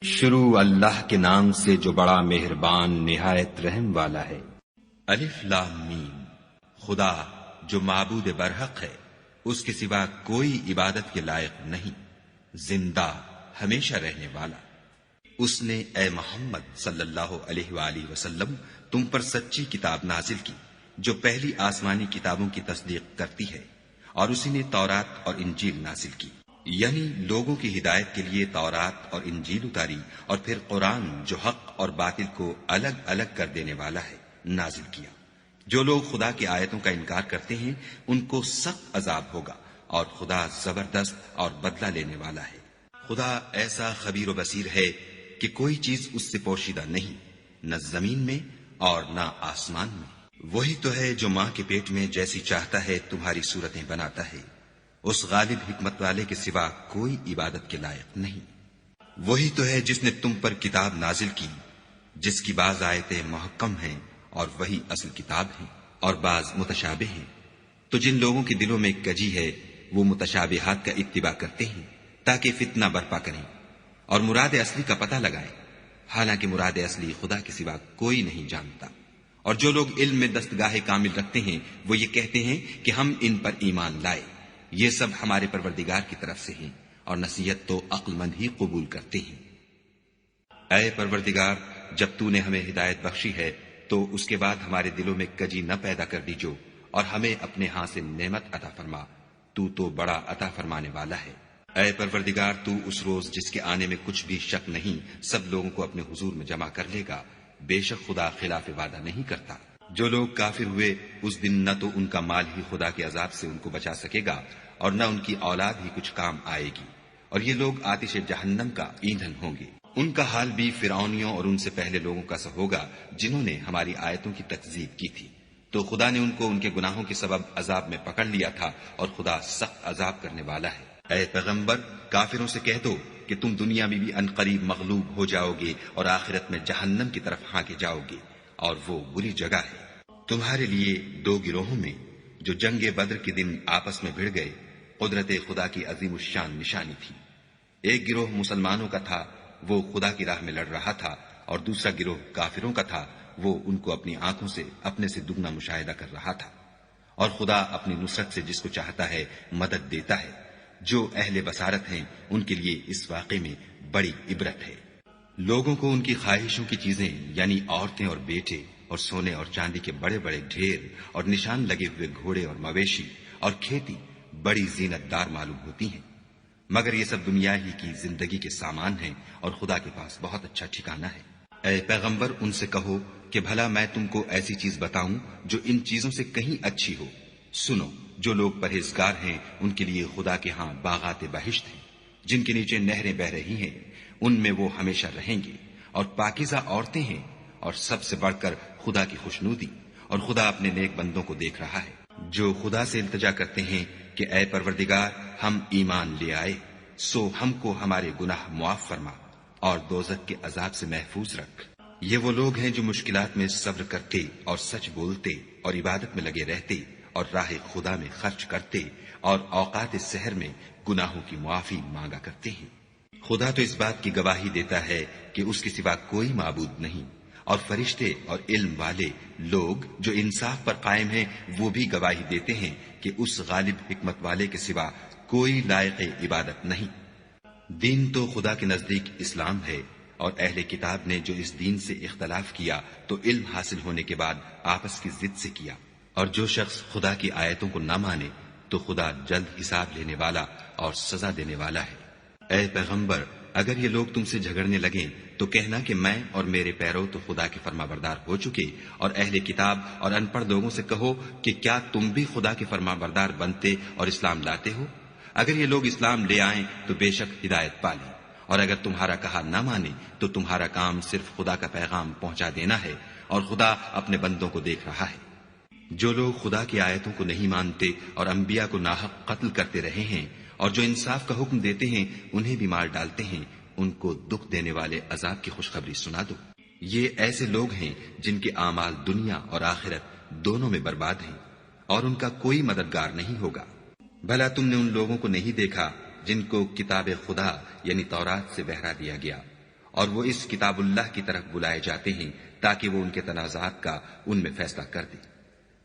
شروع اللہ کے نام سے جو بڑا مہربان نہایت رحم والا ہے۔ الف لام میم، خدا جو معبود برحق ہے، اس کے سوا کوئی عبادت کے لائق نہیں، زندہ ہمیشہ رہنے والا۔ اس نے اے محمد صلی اللہ علیہ وآلہ وسلم تم پر سچی کتاب نازل کی جو پہلی آسمانی کتابوں کی تصدیق کرتی ہے، اور اسی نے تورات اور انجیل نازل کی، یعنی لوگوں کی ہدایت کے لیے تورات اور انجیل اتاری، اور پھر قرآن جو حق اور باطل کو الگ الگ کر دینے والا ہے نازل کیا۔ جو لوگ خدا کی آیتوں کا انکار کرتے ہیں ان کو سخت عذاب ہوگا، اور خدا زبردست اور بدلہ لینے والا ہے۔ خدا ایسا خبیر و بصیر ہے کہ کوئی چیز اس سے پوشیدہ نہیں، نہ زمین میں اور نہ آسمان میں۔ وہی تو ہے جو ماں کے پیٹ میں جیسی چاہتا ہے تمہاری صورتیں بناتا ہے، اس غالب حکمت والے کے سوا کوئی عبادت کے لائق نہیں۔ وہی تو ہے جس نے تم پر کتاب نازل کی جس کی بعض آیتیں محکم ہیں اور وہی اصل کتاب ہیں، اور بعض متشابہ ہیں۔ تو جن لوگوں کے دلوں میں کجی ہے وہ متشابہات کا اتباع کرتے ہیں تاکہ فتنہ برپا کریں اور مراد اصلی کا پتہ لگائیں، حالانکہ مراد اصلی خدا کے سوا کوئی نہیں جانتا۔ اور جو لوگ علم میں دستگاہ کامل رکھتے ہیں وہ یہ کہتے ہیں کہ ہم ان پر ایمان لائے، یہ سب ہمارے پروردگار کی طرف سے ہیں، اور نصیحت تو عقل مند ہی قبول کرتے ہیں۔ اے پروردگار، جب تو نے ہمیں ہدایت بخشی ہے تو اس کے بعد ہمارے دلوں میں کجی نہ پیدا کر دیجو، اور ہمیں اپنے ہاں سے نعمت عطا فرما، تو بڑا عطا فرمانے والا ہے۔ اے پروردگار، تو اس روز جس کے آنے میں کچھ بھی شک نہیں سب لوگوں کو اپنے حضور میں جمع کر لے گا، بے شک خدا خلاف وعدہ نہیں کرتا۔ جو لوگ کافر ہوئے اس دن نہ تو ان کا مال ہی خدا کے عذاب سے ان کو بچا سکے گا اور نہ ان کی اولاد ہی کچھ کام آئے گی، اور یہ لوگ آتش جہنم کا ایندھن ہوں گے۔ ان کا حال بھی فرعونیوں اور ان سے پہلے لوگوں کا سا ہوگا جنہوں نے ہماری آیتوں کی تکذیب کی تھی، تو خدا نے ان کو ان کے گناہوں کے سبب عذاب میں پکڑ لیا تھا، اور خدا سخت عذاب کرنے والا ہے۔ اے پیغمبر، کافروں سے کہہ دو کہ تم دنیا میں بھی عنقریب مغلوب ہو جاؤ گے اور آخرت میں جہنم کی طرف ہانکے جاؤ گے، اور وہ بری جگہ ہے۔ تمہارے لیے دو گروہوں میں جو جنگ بدر کے دن آپس میں بھڑ گئے قدرت خدا کی عظیم الشان نشانی تھی۔ ایک گروہ مسلمانوں کا تھا، وہ خدا کی راہ میں لڑ رہا تھا، اور دوسرا گروہ کافروں کا تھا، وہ ان کو اپنی آنکھوں سے اپنے سے دگنا مشاہدہ کر رہا تھا۔ اور خدا اپنی نصرت سے جس کو چاہتا ہے مدد دیتا ہے۔ جو اہل بصارت ہیں ان کے لیے اس واقعے میں بڑی عبرت ہے۔ لوگوں کو ان کی خواہشوں کی چیزیں یعنی عورتیں اور بیٹے اور سونے اور چاندی کے بڑے بڑے ڈھیر اور نشان لگے ہوئے گھوڑے اور مویشی اور کھیتی بڑی زینت دار معلوم ہوتی ہیں، مگر یہ سب دنیا ہی کی زندگی کے سامان ہیں، اور خدا کے پاس بہت اچھا ٹھکانہ ہے۔ اے پیغمبر، ان سے کہو کہ بھلا میں تم کو ایسی چیز بتاؤں جو ان چیزوں سے کہیں اچھی ہو۔ سنو، جو لوگ پرہیزگار ہیں ان کے لیے خدا کے ہاں باغات بہشت ہیں جن کے نیچے نہریں بہ رہی ہیں، ان میں وہ ہمیشہ رہیں گے، اور پاکیزہ عورتیں ہیں، اور سب سے بڑھ کر خدا کی خوشنودی، اور خدا اپنے نیک بندوں کو دیکھ رہا ہے جو خدا سے التجا کرتے ہیں کہ اے پروردگار، ہم ایمان لے آئے، سو ہم کو ہمارے گناہ معاف فرما اور دوزخ کے عذاب سے محفوظ رکھ۔ یہ وہ لوگ ہیں جو مشکلات میں صبر کرتے اور سچ بولتے اور عبادت میں لگے رہتے اور راہ خدا میں خرچ کرتے اور اوقات سحر میں گناہوں کی معافی مانگا کرتے ہیں۔ خدا تو اس بات کی گواہی دیتا ہے کہ اس کے سوا کوئی معبود نہیں، اور فرشتے اور علم والے لوگ جو انصاف پر قائم ہیں وہ بھی گواہی دیتے ہیں کہ اس غالب حکمت والے کے سوا کوئی لائق عبادت نہیں۔ دین تو خدا کے نزدیک اسلام ہے، اور اہل کتاب نے جو اس دین سے اختلاف کیا تو علم حاصل ہونے کے بعد آپس کی ضد سے کیا، اور جو شخص خدا کی آیتوں کو نہ مانے تو خدا جلد حساب لینے والا اور سزا دینے والا ہے۔ اے پیغمبر، اگر یہ لوگ تم سے جھگڑنے لگیں تو کہنا کہ میں اور میرے پیرو تو خدا کے فرما بردار ہو چکے، اور اہل کتاب اور ان پڑھ لوگوں سے کہو کہ کیا تم بھی خدا کے فرما بردار بنتے اور اسلام لاتے ہو؟ اگر یہ لوگ اسلام لے آئیں تو بے شک ہدایت پالیں، اور اگر تمہارا کہا نہ مانے تو تمہارا کام صرف خدا کا پیغام پہنچا دینا ہے، اور خدا اپنے بندوں کو دیکھ رہا ہے۔ جو لوگ خدا کی آیتوں کو نہیں مانتے اور انبیاء کو ناحق قتل کرتے رہے ہیں، اور جو انصاف کا حکم دیتے ہیں انہیں بھی مار ڈالتے ہیں، ان کو دکھ دینے والے عذاب کی خوشخبری سنا دو۔ یہ ایسے لوگ ہیں جن کے اعمال دنیا اور آخرت دونوں میں برباد ہیں، اور ان کا کوئی مددگار نہیں ہوگا۔ بھلا تم نے ان لوگوں کو نہیں دیکھا جن کو کتاب خدا یعنی تورات سے بہرا دیا گیا، اور وہ اس کتاب اللہ کی طرف بلائے جاتے ہیں تاکہ وہ ان کے تنازعات کا ان میں فیصلہ کر دے،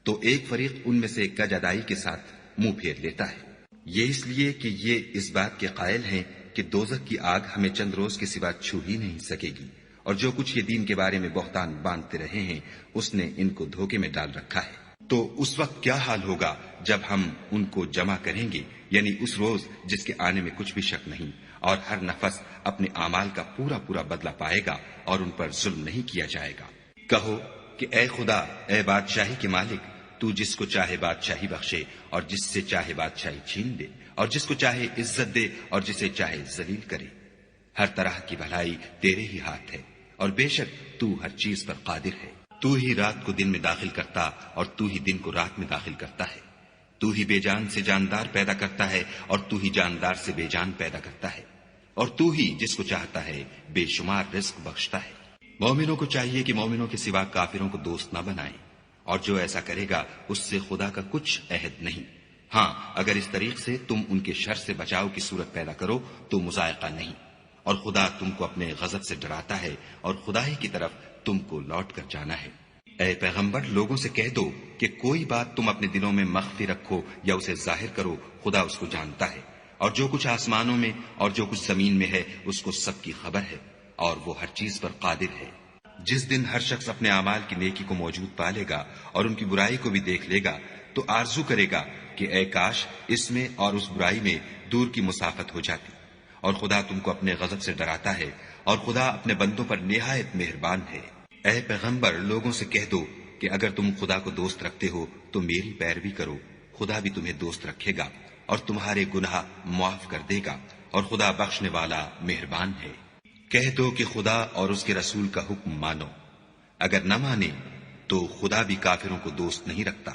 تو ایک فریق ان میں سے کج ادائی کے ساتھ منہ پھیر لیتا ہے۔ یہ اس لیے کہ یہ اس بات کے قائل ہیں کہ دوزخ کی آگ ہمیں چند روز کے سوا چھو ہی نہیں سکے گی، اور جو کچھ یہ دین کے بارے میں بہتان باندھتے رہے ہیں اس نے ان کو دھوکے میں ڈال رکھا ہے۔ تو اس وقت کیا حال ہوگا جب ہم ان کو جمع کریں گے، یعنی اس روز جس کے آنے میں کچھ بھی شک نہیں، اور ہر نفس اپنے اعمال کا پورا پورا بدلہ پائے گا اور ان پر ظلم نہیں کیا جائے گا۔ کہو کہ اے خدا، اے بادشاہی کے مالک، تو جس کو چاہے بادشاہی بخشے اور جس سے چاہے بادشاہی چھین دے، اور جس کو چاہے عزت دے اور جسے چاہے ذلیل کرے۔ ہر طرح کی بھلائی تیرے ہی ہاتھ ہے، اور بے شک تو ہر چیز پر قادر ہے۔ تو ہی رات کو دن میں داخل کرتا اور تو ہی دن کو رات میں داخل کرتا ہے۔ تو ہی بے جان سے جاندار پیدا کرتا ہے اور تو ہی جاندار سے بے جان پیدا کرتا ہے، اور تو ہی جس کو چاہتا ہے بے شمار رزق بخشتا ہے۔ مومنوں کو چاہیے کہ مومنوں کے سوا کافروں کو دوست نہ بنائیں، اور جو ایسا کرے گا اس سے خدا کا کچھ عہد نہیں۔ ہاں، اگر اس طریق سے تم ان کے شر سے بچاؤ کی صورت پیدا کرو تو مذائقہ نہیں، اور خدا تم کو اپنے غضب سے ڈراتا ہے اور خدا ہی کی طرف تم کو لوٹ کر جانا ہے۔ اے پیغمبر، لوگوں سے کہہ دو کہ کوئی بات تم اپنے دلوں میں مخفی رکھو یا اسے ظاہر کرو، خدا اس کو جانتا ہے، اور جو کچھ آسمانوں میں اور جو کچھ زمین میں ہے اس کو سب کی خبر ہے، اور وہ ہر چیز پر قادر ہے۔ جس دن ہر شخص اپنے اعمال کی نیکی کو موجود پا لے گا اور ان کی برائی کو بھی دیکھ لے گا تو آرزو کرے گا کہ اے کاش اس میں اور اس برائی میں دور کی مسافت ہو جاتی۔ اور خدا تم کو اپنے غضب سے ڈراتا ہے، اور خدا اپنے بندوں پر نہایت مہربان ہے۔ اے پیغمبر، لوگوں سے کہہ دو کہ اگر تم خدا کو دوست رکھتے ہو تو میری پیروی کرو، خدا بھی تمہیں دوست رکھے گا اور تمہارے گناہ معاف کر دے گا، اور خدا بخشنے والا مہربان ہے۔ کہہ دو کہ خدا اور اس کے رسول کا حکم مانو، اگر نہ مانے تو خدا بھی کافروں کو دوست نہیں رکھتا۔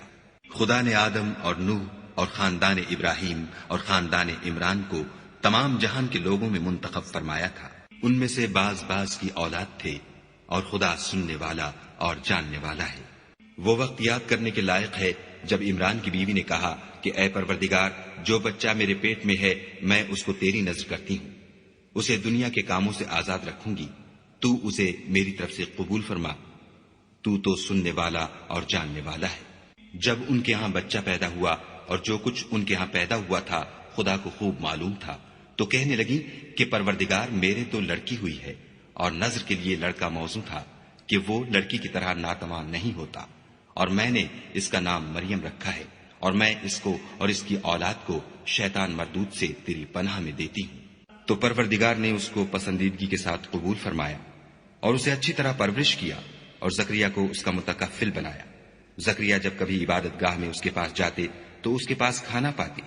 خدا نے آدم اور نوح اور خاندان ابراہیم اور خاندان عمران کو تمام جہان کے لوگوں میں منتخب فرمایا تھا، ان میں سے بعض بعض کی اولاد تھے، اور خدا سننے والا اور جاننے والا ہے۔ وہ وقت یاد کرنے کے لائق ہے جب عمران کی بیوی نے کہا کہ اے پروردگار، جو بچہ میرے پیٹ میں ہے میں اس کو تیری نذر کرتی ہوں، اسے دنیا کے کاموں سے آزاد رکھوں گی، تو اسے میری طرف سے قبول فرما، تو سننے والا اور جاننے والا ہے۔ جب ان کے ہاں بچہ پیدا ہوا اور جو کچھ ان کے ہاں پیدا ہوا تھا خدا کو خوب معلوم تھا، تو کہنے لگی کہ پروردگار، میرے تو لڑکی ہوئی ہے، اور نذر کے لیے لڑکا موزوں تھا کہ وہ لڑکی کی طرح ناتوان نہیں ہوتا، اور میں نے اس کا نام مریم رکھا ہے، اور میں اس کو اور اس کی اولاد کو شیطان مردود سے تیری پناہ میں دیتی ہوں۔ تو پروردگار نے اس کو پسندیدگی کے ساتھ قبول فرمایا اور اسے اچھی طرح پرورش کیا، اور زکریا کو اس کا متکفل بنایا۔ زکریا جب کبھی عبادت گاہ میں اس کے پاس جاتے تو اس کے پاس کھانا پاتے۔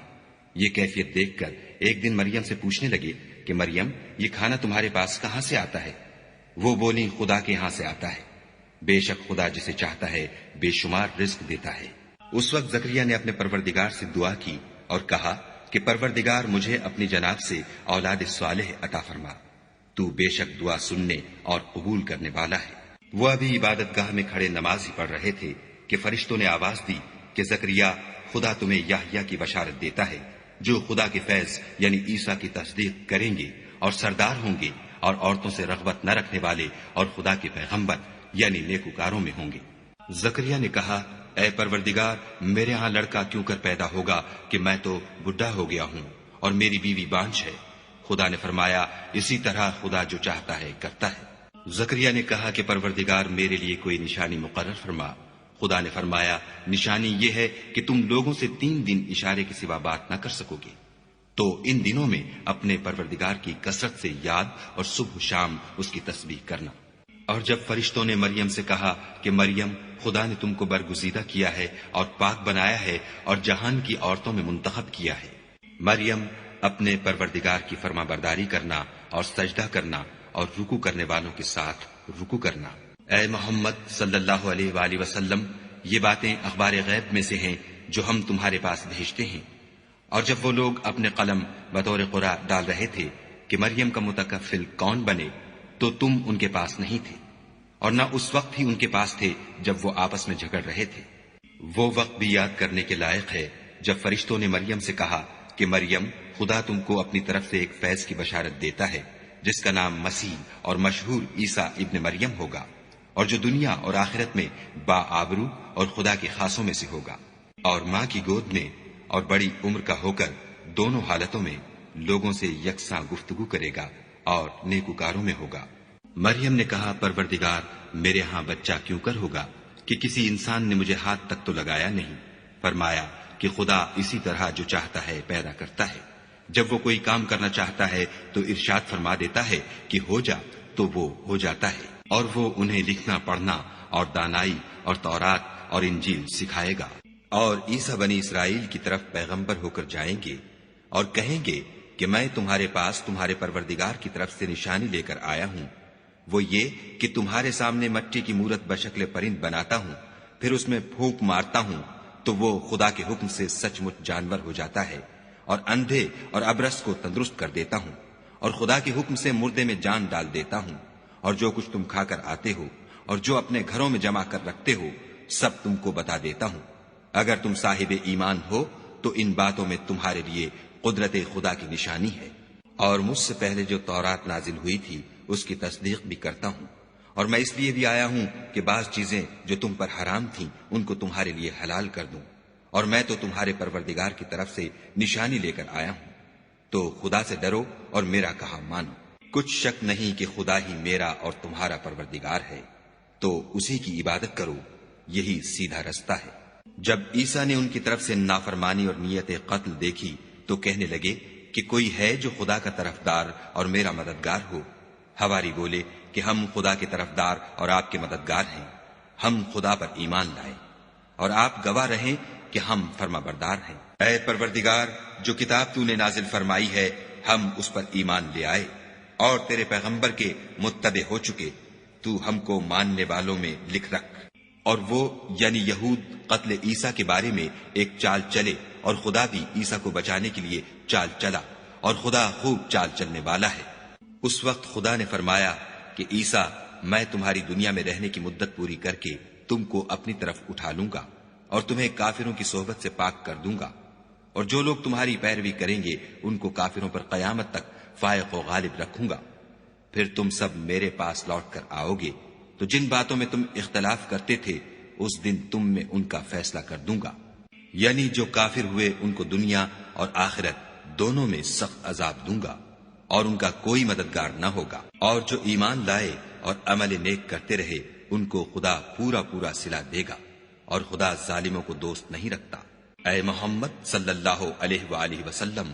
یہ کیفیت دیکھ کر ایک دن مریم سے پوچھنے لگے کہ مریم، یہ کھانا تمہارے پاس کہاں سے آتا ہے؟ وہ بولی، خدا کے ہاں سے آتا ہے، بے شک خدا جسے چاہتا ہے بے شمار رزق دیتا ہے۔ اس وقت زکریا نے اپنے پروردگار سے دعا کی اور کہا کہ پروردگار، مجھے اپنی جناب سے اولاد صالح عطا فرما، تو بے شک دعا سننے اور قبول کرنے والا ہے۔ وہ ابھی عبادت گاہ میں کھڑے نماز ہی پڑھ رہے تھے کہ فرشتوں نے آواز دی کہ زکریا، خدا تمہیں یحییٰ کی بشارت دیتا ہے، جو خدا کے فیض یعنی عیسیٰ کی تصدیق کریں گے اور سردار ہوں گے، اور عورتوں سے رغبت نہ رکھنے والے اور خدا کے پیغمبر یعنی نیکوکاروں میں ہوں گے۔ زکریا نے کہا، اے پروردگار، میرے ہاں لڑکا کیوں کر پیدا ہوگا کہ میں تو بڈھا ہو گیا ہوں اور میری بیوی بانجھ ہے۔ خدا نے فرمایا، اسی طرح خدا جو چاہتا ہے کرتا ہے۔ زکریا نے کہا کہ پروردگار، میرے لیے کوئی نشانی مقرر فرما۔ خدا نے فرمایا، نشانی یہ ہے کہ تم لوگوں سے 3 دن اشارے کے سوا بات نہ کر سکو گے، تو ان دنوں میں اپنے پروردگار کی کثرت سے یاد اور صبح و شام اس کی تسبیح کرنا۔ اور جب فرشتوں نے مریم سے کہا کہ مریم، خدا نے تم کو برگزیدہ کیا ہے اور پاک بنایا ہے اور جہان کی عورتوں میں منتخب کیا ہے، مریم، اپنے پروردگار کی فرما برداری کرنا اور سجدہ کرنا اور رکوع کرنے والوں کے ساتھ رکوع کرنا۔ اے محمد صلی اللہ علیہ وآلہ وسلم، یہ باتیں اخبار غیب میں سے ہیں جو ہم تمہارے پاس بھیجتے ہیں۔ اور جب وہ لوگ اپنے قلم بطور قرآ ڈال رہے تھے کہ مریم کا متکفل کون بنے، تو تم ان کے پاس نہیں تھے، اور نہ اس وقت ہی ان کے پاس تھے جب وہ آپس میں جھگڑ رہے تھے۔ وہ وقت بھی یاد کرنے کے لائق ہے جب فرشتوں نے مریم سے کہا کہ مریم، خدا تم کو اپنی طرف سے ایک فیض کی بشارت دیتا ہے جس کا نام مسیح اور مشہور عیسیٰ ابن مریم ہوگا، اور جو دنیا اور آخرت میں با آبرو اور خدا کے خاصوں میں سے ہوگا، اور ماں کی گود میں اور بڑی عمر کا ہو کر دونوں حالتوں میں لوگوں سے یکساں گفتگو کرے گا اور نیکوکاروں میں ہوگا۔ مریم نے کہا، پروردگار، میرے ہاں بچہ کیوں کر ہوگا کہ کسی انسان نے مجھے ہاتھ تک تو لگایا نہیں۔ فرمایا کہ خدا اسی طرح جو چاہتا ہے پیدا کرتا ہے، جب وہ کوئی کام کرنا چاہتا ہے تو ارشاد فرما دیتا ہے کہ ہو جا، تو وہ ہو جاتا ہے، اور وہ انہیں لکھنا پڑھنا اور دانائی اور تورات اور انجیل سکھائے گا۔ اور عیسیٰ بنی اسرائیل کی طرف پیغمبر ہو کر جائیں گے اور کہیں گے کہ میں تمہارے پاس تمہارے پروردگار کی طرف سے نشانی لے کر آیا ہوں، وہ یہ کہ تمہارے سامنے مٹی کی مورت بشکل پرند بناتا ہوں، پھر اس میں پھونک مارتا ہوں تو وہ خدا کے حکم سے سچ مچ جانور ہو جاتا ہے، اور اندھے اور ابرص کو تندرست کر دیتا ہوں، اور خدا کے حکم سے مردے میں جان ڈال دیتا ہوں، اور جو کچھ تم کھا کر آتے ہو اور جو اپنے گھروں میں جمع کر رکھتے ہو سب تم کو بتا دیتا ہوں۔ اگر تم صاحب ایمان ہو تو ان باتوں میں تمہارے لیے قدرت خدا کی نشانی ہے، اور مجھ سے پہلے جو تورات نازل ہوئی تھی اس کی تصدیق بھی کرتا ہوں، اور میں اس لیے بھی آیا ہوں کہ بعض چیزیں جو تم پر حرام تھیں ان کو تمہارے لیے حلال کر دوں، اور میں تو تمہارے پروردگار کی طرف سے نشانی لے کر آیا ہوں، تو خدا سے ڈرو اور میرا کہا مانو۔ کچھ شک نہیں کہ خدا ہی میرا اور تمہارا پروردگار ہے، تو اسی کی عبادت کرو، یہی سیدھا رستہ ہے۔ جب عیسیٰ نے ان کی طرف سے نافرمانی اور نیت قتل دیکھی تو کہنے لگے کہ کوئی ہے جو خدا کا طرفدار اور میرا مددگار ہو؟ حواری بولے کہ ہم خدا کے طرفدار اور آپ کے مددگار ہیں، ہم خدا پر ایمان لائے، اور آپ گواہ رہیں کہ ہم فرما بردار ہیں۔ اے پروردگار، جو کتاب تو نے نازل فرمائی ہے ہم اس پر ایمان لے آئے، اور تیرے پیغمبر کے متبع ہو چکے، تو ہم کو ماننے والوں میں لکھ رکھ۔ اور وہ یعنی یہود قتل عیسیٰ کے بارے میں ایک چال چلے، اور خدا بھی عیسیٰ کو بچانے کے لیے چال چلا، اور خدا خوب چال چلنے والا ہے۔ اس وقت خدا نے فرمایا کہ عیسیٰ، میں تمہاری دنیا میں رہنے کی مدت پوری کر کے تم کو اپنی طرف اٹھا لوں گا اور تمہیں کافروں کی صحبت سے پاک کر دوں گا، اور جو لوگ تمہاری پیروی کریں گے ان کو کافروں پر قیامت تک فائق و غالب رکھوں گا۔ پھر تم سب میرے پاس لوٹ کر آؤ گے تو جن باتوں میں تم اختلاف کرتے تھے اس دن تم میں ان کا فیصلہ کر دوں گا، یعنی جو کافر ہوئے ان کو دنیا اور آخرت دونوں میں سخت عذاب دوں گا، اور ان کا کوئی مددگار نہ ہوگا۔ اور جو ایمان لائے اور عمل نیک کرتے رہے ان کو خدا پورا پورا صلہ دے گا، اور خدا ظالموں کو دوست نہیں رکھتا۔ اے محمد صلی اللہ علیہ وآلہ وسلم،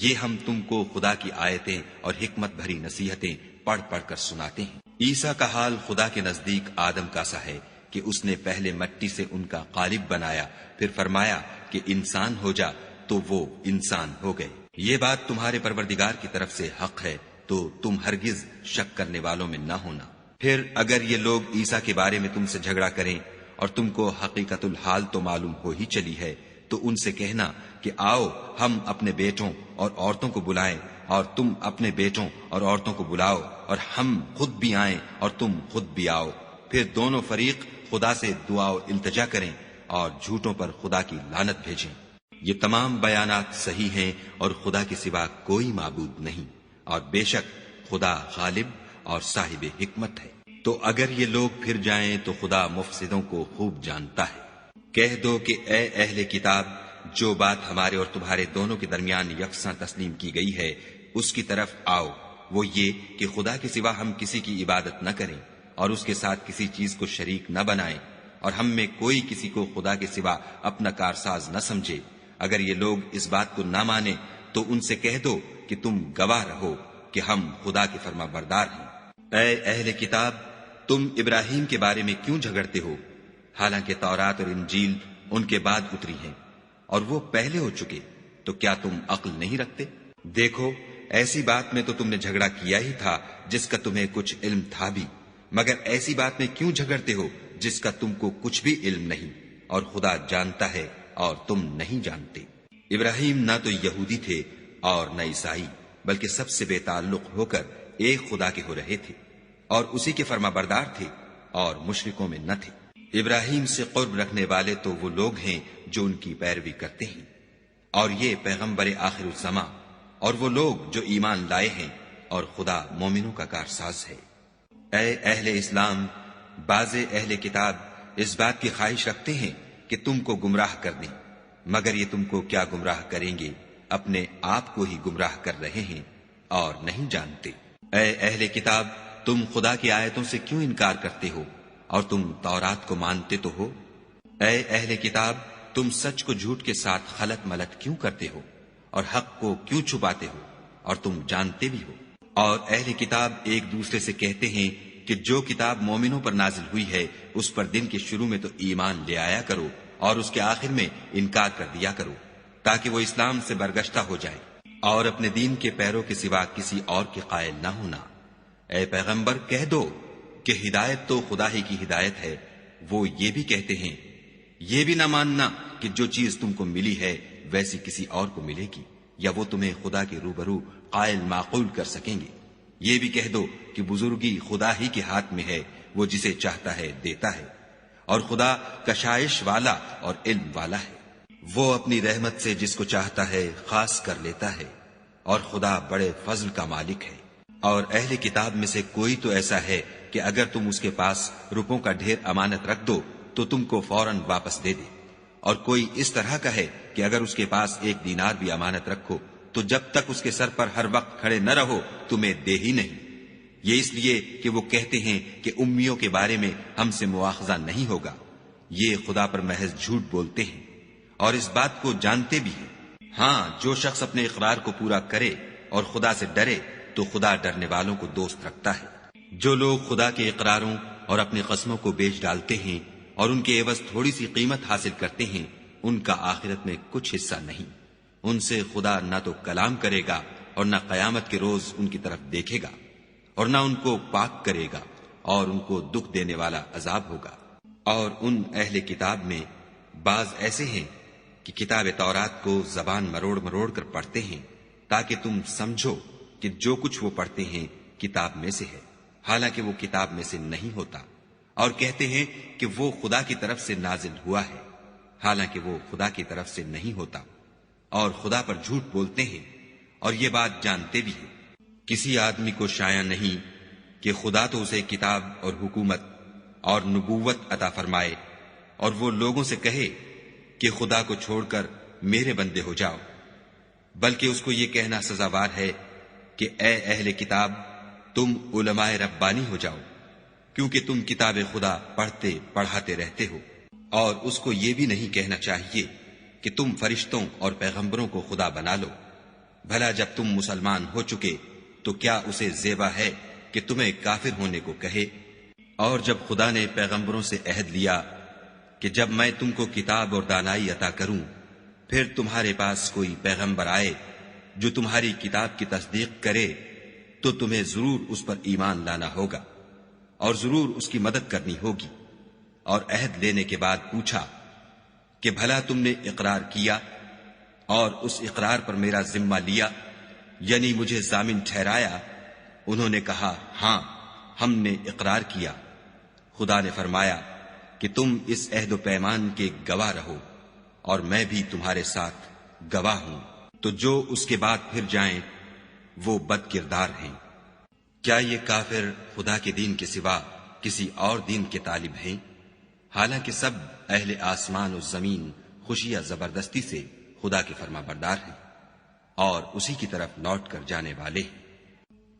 یہ ہم تم کو خدا کی آیتیں اور حکمت بھری نصیحتیں پڑھ پڑھ کر سناتے ہیں۔ عیسیٰ کا حال خدا کے نزدیک آدم کا سا ہے کہ اس نے پہلے مٹی سے ان کا قالب بنایا، پھر فرمایا کہ انسان ہو جا، تو وہ انسان ہو گئے۔ یہ بات تمہارے پروردگار کی طرف سے حق ہے، تو تم ہرگز شک کرنے والوں میں نہ ہونا۔ پھر اگر یہ لوگ عیسیٰ کے بارے میں تم سے جھگڑا کریں اور تم کو حقیقت الحال تو معلوم ہو ہی چلی ہے، تو ان سے کہنا کہ آؤ ہم اپنے بیٹوں اور عورتوں کو بلائیں، اور تم اپنے بیٹوں اور عورتوں کو بلاؤ، اور ہم خود بھی آئیں اور تم خود بھی آؤ، پھر دونوں فریق خدا سے دعا و التجا کریں اور جھوٹوں پر خدا کی لعنت بھیجیں۔ یہ تمام بیانات صحیح ہیں اور خدا کے سوا کوئی معبود نہیں، اور بے شک خدا غالب اور صاحب حکمت ہے۔ تو اگر یہ لوگ پھر جائیں تو خدا مفسدوں کو خوب جانتا ہے۔ کہہ دو کہ اے اہل کتاب، جو بات ہمارے اور تمہارے دونوں کے درمیان یکساں تسلیم کی گئی ہے اس کی طرف آؤ، وہ یہ کہ خدا کے سوا ہم کسی کی عبادت نہ کریں اور اس کے ساتھ کسی چیز کو شریک نہ بنائیں، اور ہم میں کوئی کسی کو خدا کے سوا اپنا کارساز نہ سمجھے۔ اگر یہ لوگ اس بات کو نہ مانیں تو ان سے کہہ دو کہ تم گواہ رہو کہ ہم خدا کے فرما بردار ہیں۔ اے اہل کتاب، تم ابراہیم کے بارے میں کیوں جھگڑتے ہو، حالانکہ تورات اور انجیل ان کے بعد اتری ہیں اور وہ پہلے ہو چکے، تو کیا تم عقل نہیں رکھتے؟ دیکھو، ایسی بات میں تو تم نے جھگڑا کیا ہی تھا جس کا تمہیں کچھ علم تھا بھی، مگر ایسی بات میں کیوں جھگڑتے ہو جس کا تم کو کچھ بھی علم نہیں، اور خدا جانتا ہے اور تم نہیں جانتے۔ ابراہیم نہ تو یہودی تھے اور نہ عیسائی، بلکہ سب سے بے تعلق ہو کر ایک خدا کے ہو رہے تھے، اور اسی کے فرما بردار تھے اور مشرکوں میں نہ تھے۔ ابراہیم سے قرب رکھنے والے تو وہ لوگ ہیں جو ان کی پیروی کرتے ہیں، اور یہ پیغمبر آخر الزماں، اور وہ لوگ جو ایمان لائے ہیں اور خدا مومنوں کا کارساز ہے۔ اے اہل اسلام، بعض اہل کتاب اس بات کی خواہش رکھتے ہیں کہ تم کو گمراہ کر دیں، مگر یہ تم کو کیا گمراہ کریں گے، اپنے آپ کو ہی گمراہ کر رہے ہیں اور نہیں جانتے۔ اے اہل کتاب، تم خدا کی آیتوں سے کیوں انکار کرتے ہو اور تم تورات کو مانتے تو ہو؟ اے اہل کتاب، تم سچ کو جھوٹ کے ساتھ خلط ملط کیوں کرتے ہو اور حق کو کیوں چھپاتے ہو اور تم جانتے بھی ہو؟ اور اہل کتاب ایک دوسرے سے کہتے ہیں کہ جو کتاب مومنوں پر نازل ہوئی ہے اس پر دن کے شروع میں تو ایمان لے آیا کرو اور اس کے آخر میں انکار کر دیا کرو، تاکہ وہ اسلام سے برگشتہ ہو جائے اور اپنے دین کے پیروں کے سوا کسی اور کے قائل نہ ہونا۔ اے پیغمبر، کہہ دو کہ ہدایت تو خدا ہی کی ہدایت ہے۔ وہ یہ بھی کہتے ہیں، یہ بھی نہ ماننا کہ جو چیز تم کو ملی ہے ویسی کسی اور کو ملے گی، یا وہ تمہیں خدا کے روبرو قائل معقول کر سکیں گے۔ یہ بھی کہہ دو کہ بزرگی خدا ہی کے ہاتھ میں ہے، وہ جسے چاہتا ہے دیتا ہے، اور خدا کشائش والا اور علم والا ہے۔ وہ اپنی رحمت سے جس کو چاہتا ہے خاص کر لیتا ہے، اور خدا بڑے فضل کا مالک ہے۔ اور اہل کتاب میں سے کوئی تو ایسا ہے کہ اگر تم اس کے پاس روپوں کا ڈھیر امانت رکھ دو تو تم کو فوراً واپس دے دے، اور کوئی اس طرح کا ہے کہ اگر اس کے پاس 1 دینار بھی امانت رکھو تو جب تک اس کے سر پر ہر وقت کھڑے نہ رہو تمہیں دے ہی نہیں۔ یہ اس لیے کہ وہ کہتے ہیں کہ امیوں کے بارے میں ہم سے مواخذہ نہیں ہوگا۔ یہ خدا پر محض جھوٹ بولتے ہیں اور اس بات کو جانتے بھی ہیں۔ ہاں، جو شخص اپنے اقرار کو پورا کرے اور خدا سے ڈرے تو خدا ڈرنے والوں کو دوست رکھتا ہے۔ جو لوگ خدا کے اقراروں اور اپنی قسموں کو بیچ ڈالتے ہیں اور ان کے عوض تھوڑی سی قیمت حاصل کرتے ہیں، ان کا آخرت میں کچھ حصہ نہیں۔ ان سے خدا نہ تو کلام کرے گا اور نہ قیامت کے روز ان کی طرف دیکھے گا، اور نہ ان کو پاک کرے گا، اور ان کو دکھ دینے والا عذاب ہوگا۔ اور ان اہل کتاب میں بعض ایسے ہیں کہ کتاب تورات کو زبان مروڑ مروڑ کر پڑھتے ہیں تاکہ تم سمجھو کہ جو کچھ وہ پڑھتے ہیں کتاب میں سے ہے، حالانکہ وہ کتاب میں سے نہیں ہوتا، اور کہتے ہیں کہ وہ خدا کی طرف سے نازل ہوا ہے، حالانکہ وہ خدا کی طرف سے نہیں ہوتا، اور خدا پر جھوٹ بولتے ہیں اور یہ بات جانتے بھی ہیں۔ کسی آدمی کو شایع نہیں کہ خدا تو اسے کتاب اور حکومت اور نبوت عطا فرمائے اور وہ لوگوں سے کہے کہ خدا کو چھوڑ کر میرے بندے ہو جاؤ، بلکہ اس کو یہ کہنا سزاوار ہے کہ اے اہل کتاب، تم علماء ربانی ہو جاؤ، کیونکہ تم کتاب خدا پڑھتے پڑھاتے رہتے ہو۔ اور اس کو یہ بھی نہیں کہنا چاہیے کہ تم فرشتوں اور پیغمبروں کو خدا بنا لو۔ بھلا جب تم مسلمان ہو چکے تو کیا اسے زیبا ہے کہ تمہیں کافر ہونے کو کہے؟ اور جب خدا نے پیغمبروں سے عہد لیا کہ جب میں تم کو کتاب اور دانائی عطا کروں، پھر تمہارے پاس کوئی پیغمبر آئے جو تمہاری کتاب کی تصدیق کرے تو تمہیں ضرور اس پر ایمان لانا ہوگا اور ضرور اس کی مدد کرنی ہوگی۔ اور عہد لینے کے بعد پوچھا کہ بھلا تم نے اقرار کیا اور اس اقرار پر میرا ذمہ لیا، یعنی مجھے ضامن ٹھہرایا؟ انہوں نے کہا ہاں، ہم نے اقرار کیا۔ خدا نے فرمایا کہ تم اس عہد و پیمان کے گواہ رہو اور میں بھی تمہارے ساتھ گواہ ہوں۔ تو جو اس کے بعد پھر جائیں وہ بد کردار ہیں۔ کیا یہ کافر خدا کے دین کے سوا کسی اور دین کے طالب ہیں؟ حالانکہ سب اہل آسمان و زمین خوشی یا زبردستی سے خدا کے فرما بردار ہیں اور اسی کی طرف لوٹ کر جانے والے ہیں۔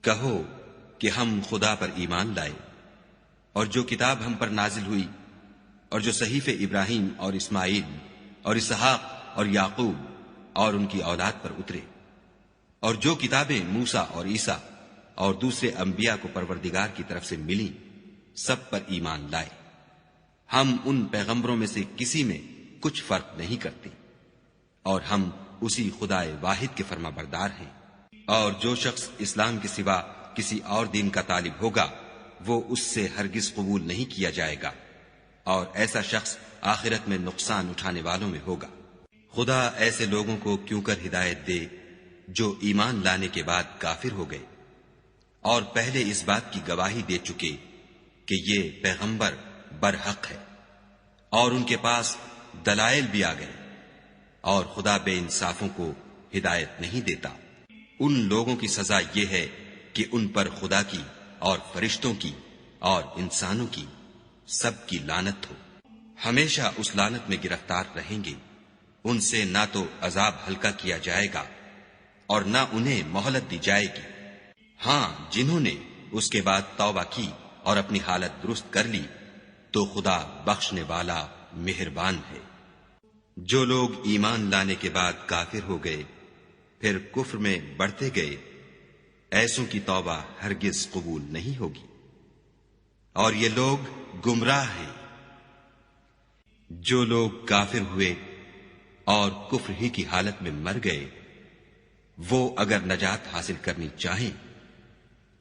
کہو کہ ہم خدا پر ایمان لائے اور جو کتاب ہم پر نازل ہوئی اور جو صحیفے ابراہیم اور اسماعیل اور اسحاق اور یعقوب اور ان کی اولاد پر اترے، اور جو کتابیں موسیٰ اور عیسیٰ اور دوسرے انبیاء کو پروردگار کی طرف سے ملی، سب پر ایمان لائے۔ ہم ان پیغمبروں میں سے کسی میں کچھ فرق نہیں کرتے، اور ہم اسی خدا واحد کے فرما بردار ہیں۔ اور جو شخص اسلام کے سوا کسی اور دین کا طالب ہوگا وہ اس سے ہرگز قبول نہیں کیا جائے گا، اور ایسا شخص آخرت میں نقصان اٹھانے والوں میں ہوگا۔ خدا ایسے لوگوں کو کیوں کر ہدایت دے جو ایمان لانے کے بعد کافر ہو گئے اور پہلے اس بات کی گواہی دے چکے کہ یہ پیغمبر برحق ہے، اور ان کے پاس دلائل بھی آ گئے، اور خدا بے انصافوں کو ہدایت نہیں دیتا۔ ان لوگوں کی سزا یہ ہے کہ ان پر خدا کی اور فرشتوں کی اور انسانوں کی سب کی لعنت ہو، ہمیشہ اس لعنت میں گرفتار رہیں گے۔ ان سے نہ تو عذاب ہلکا کیا جائے گا اور نہ انہیں مہلت دی جائے گی۔ ہاں، جنہوں نے اس کے بعد توبہ کی اور اپنی حالت درست کر لی تو خدا بخشنے والا مہربان ہے۔ جو لوگ ایمان لانے کے بعد کافر ہو گئے پھر کفر میں بڑھتے گئے، ایسوں کی توبہ ہرگز قبول نہیں ہوگی، اور یہ لوگ گمراہ ہیں۔ جو لوگ کافر ہوئے اور کفر ہی کی حالت میں مر گئے، وہ اگر نجات حاصل کرنی چاہیں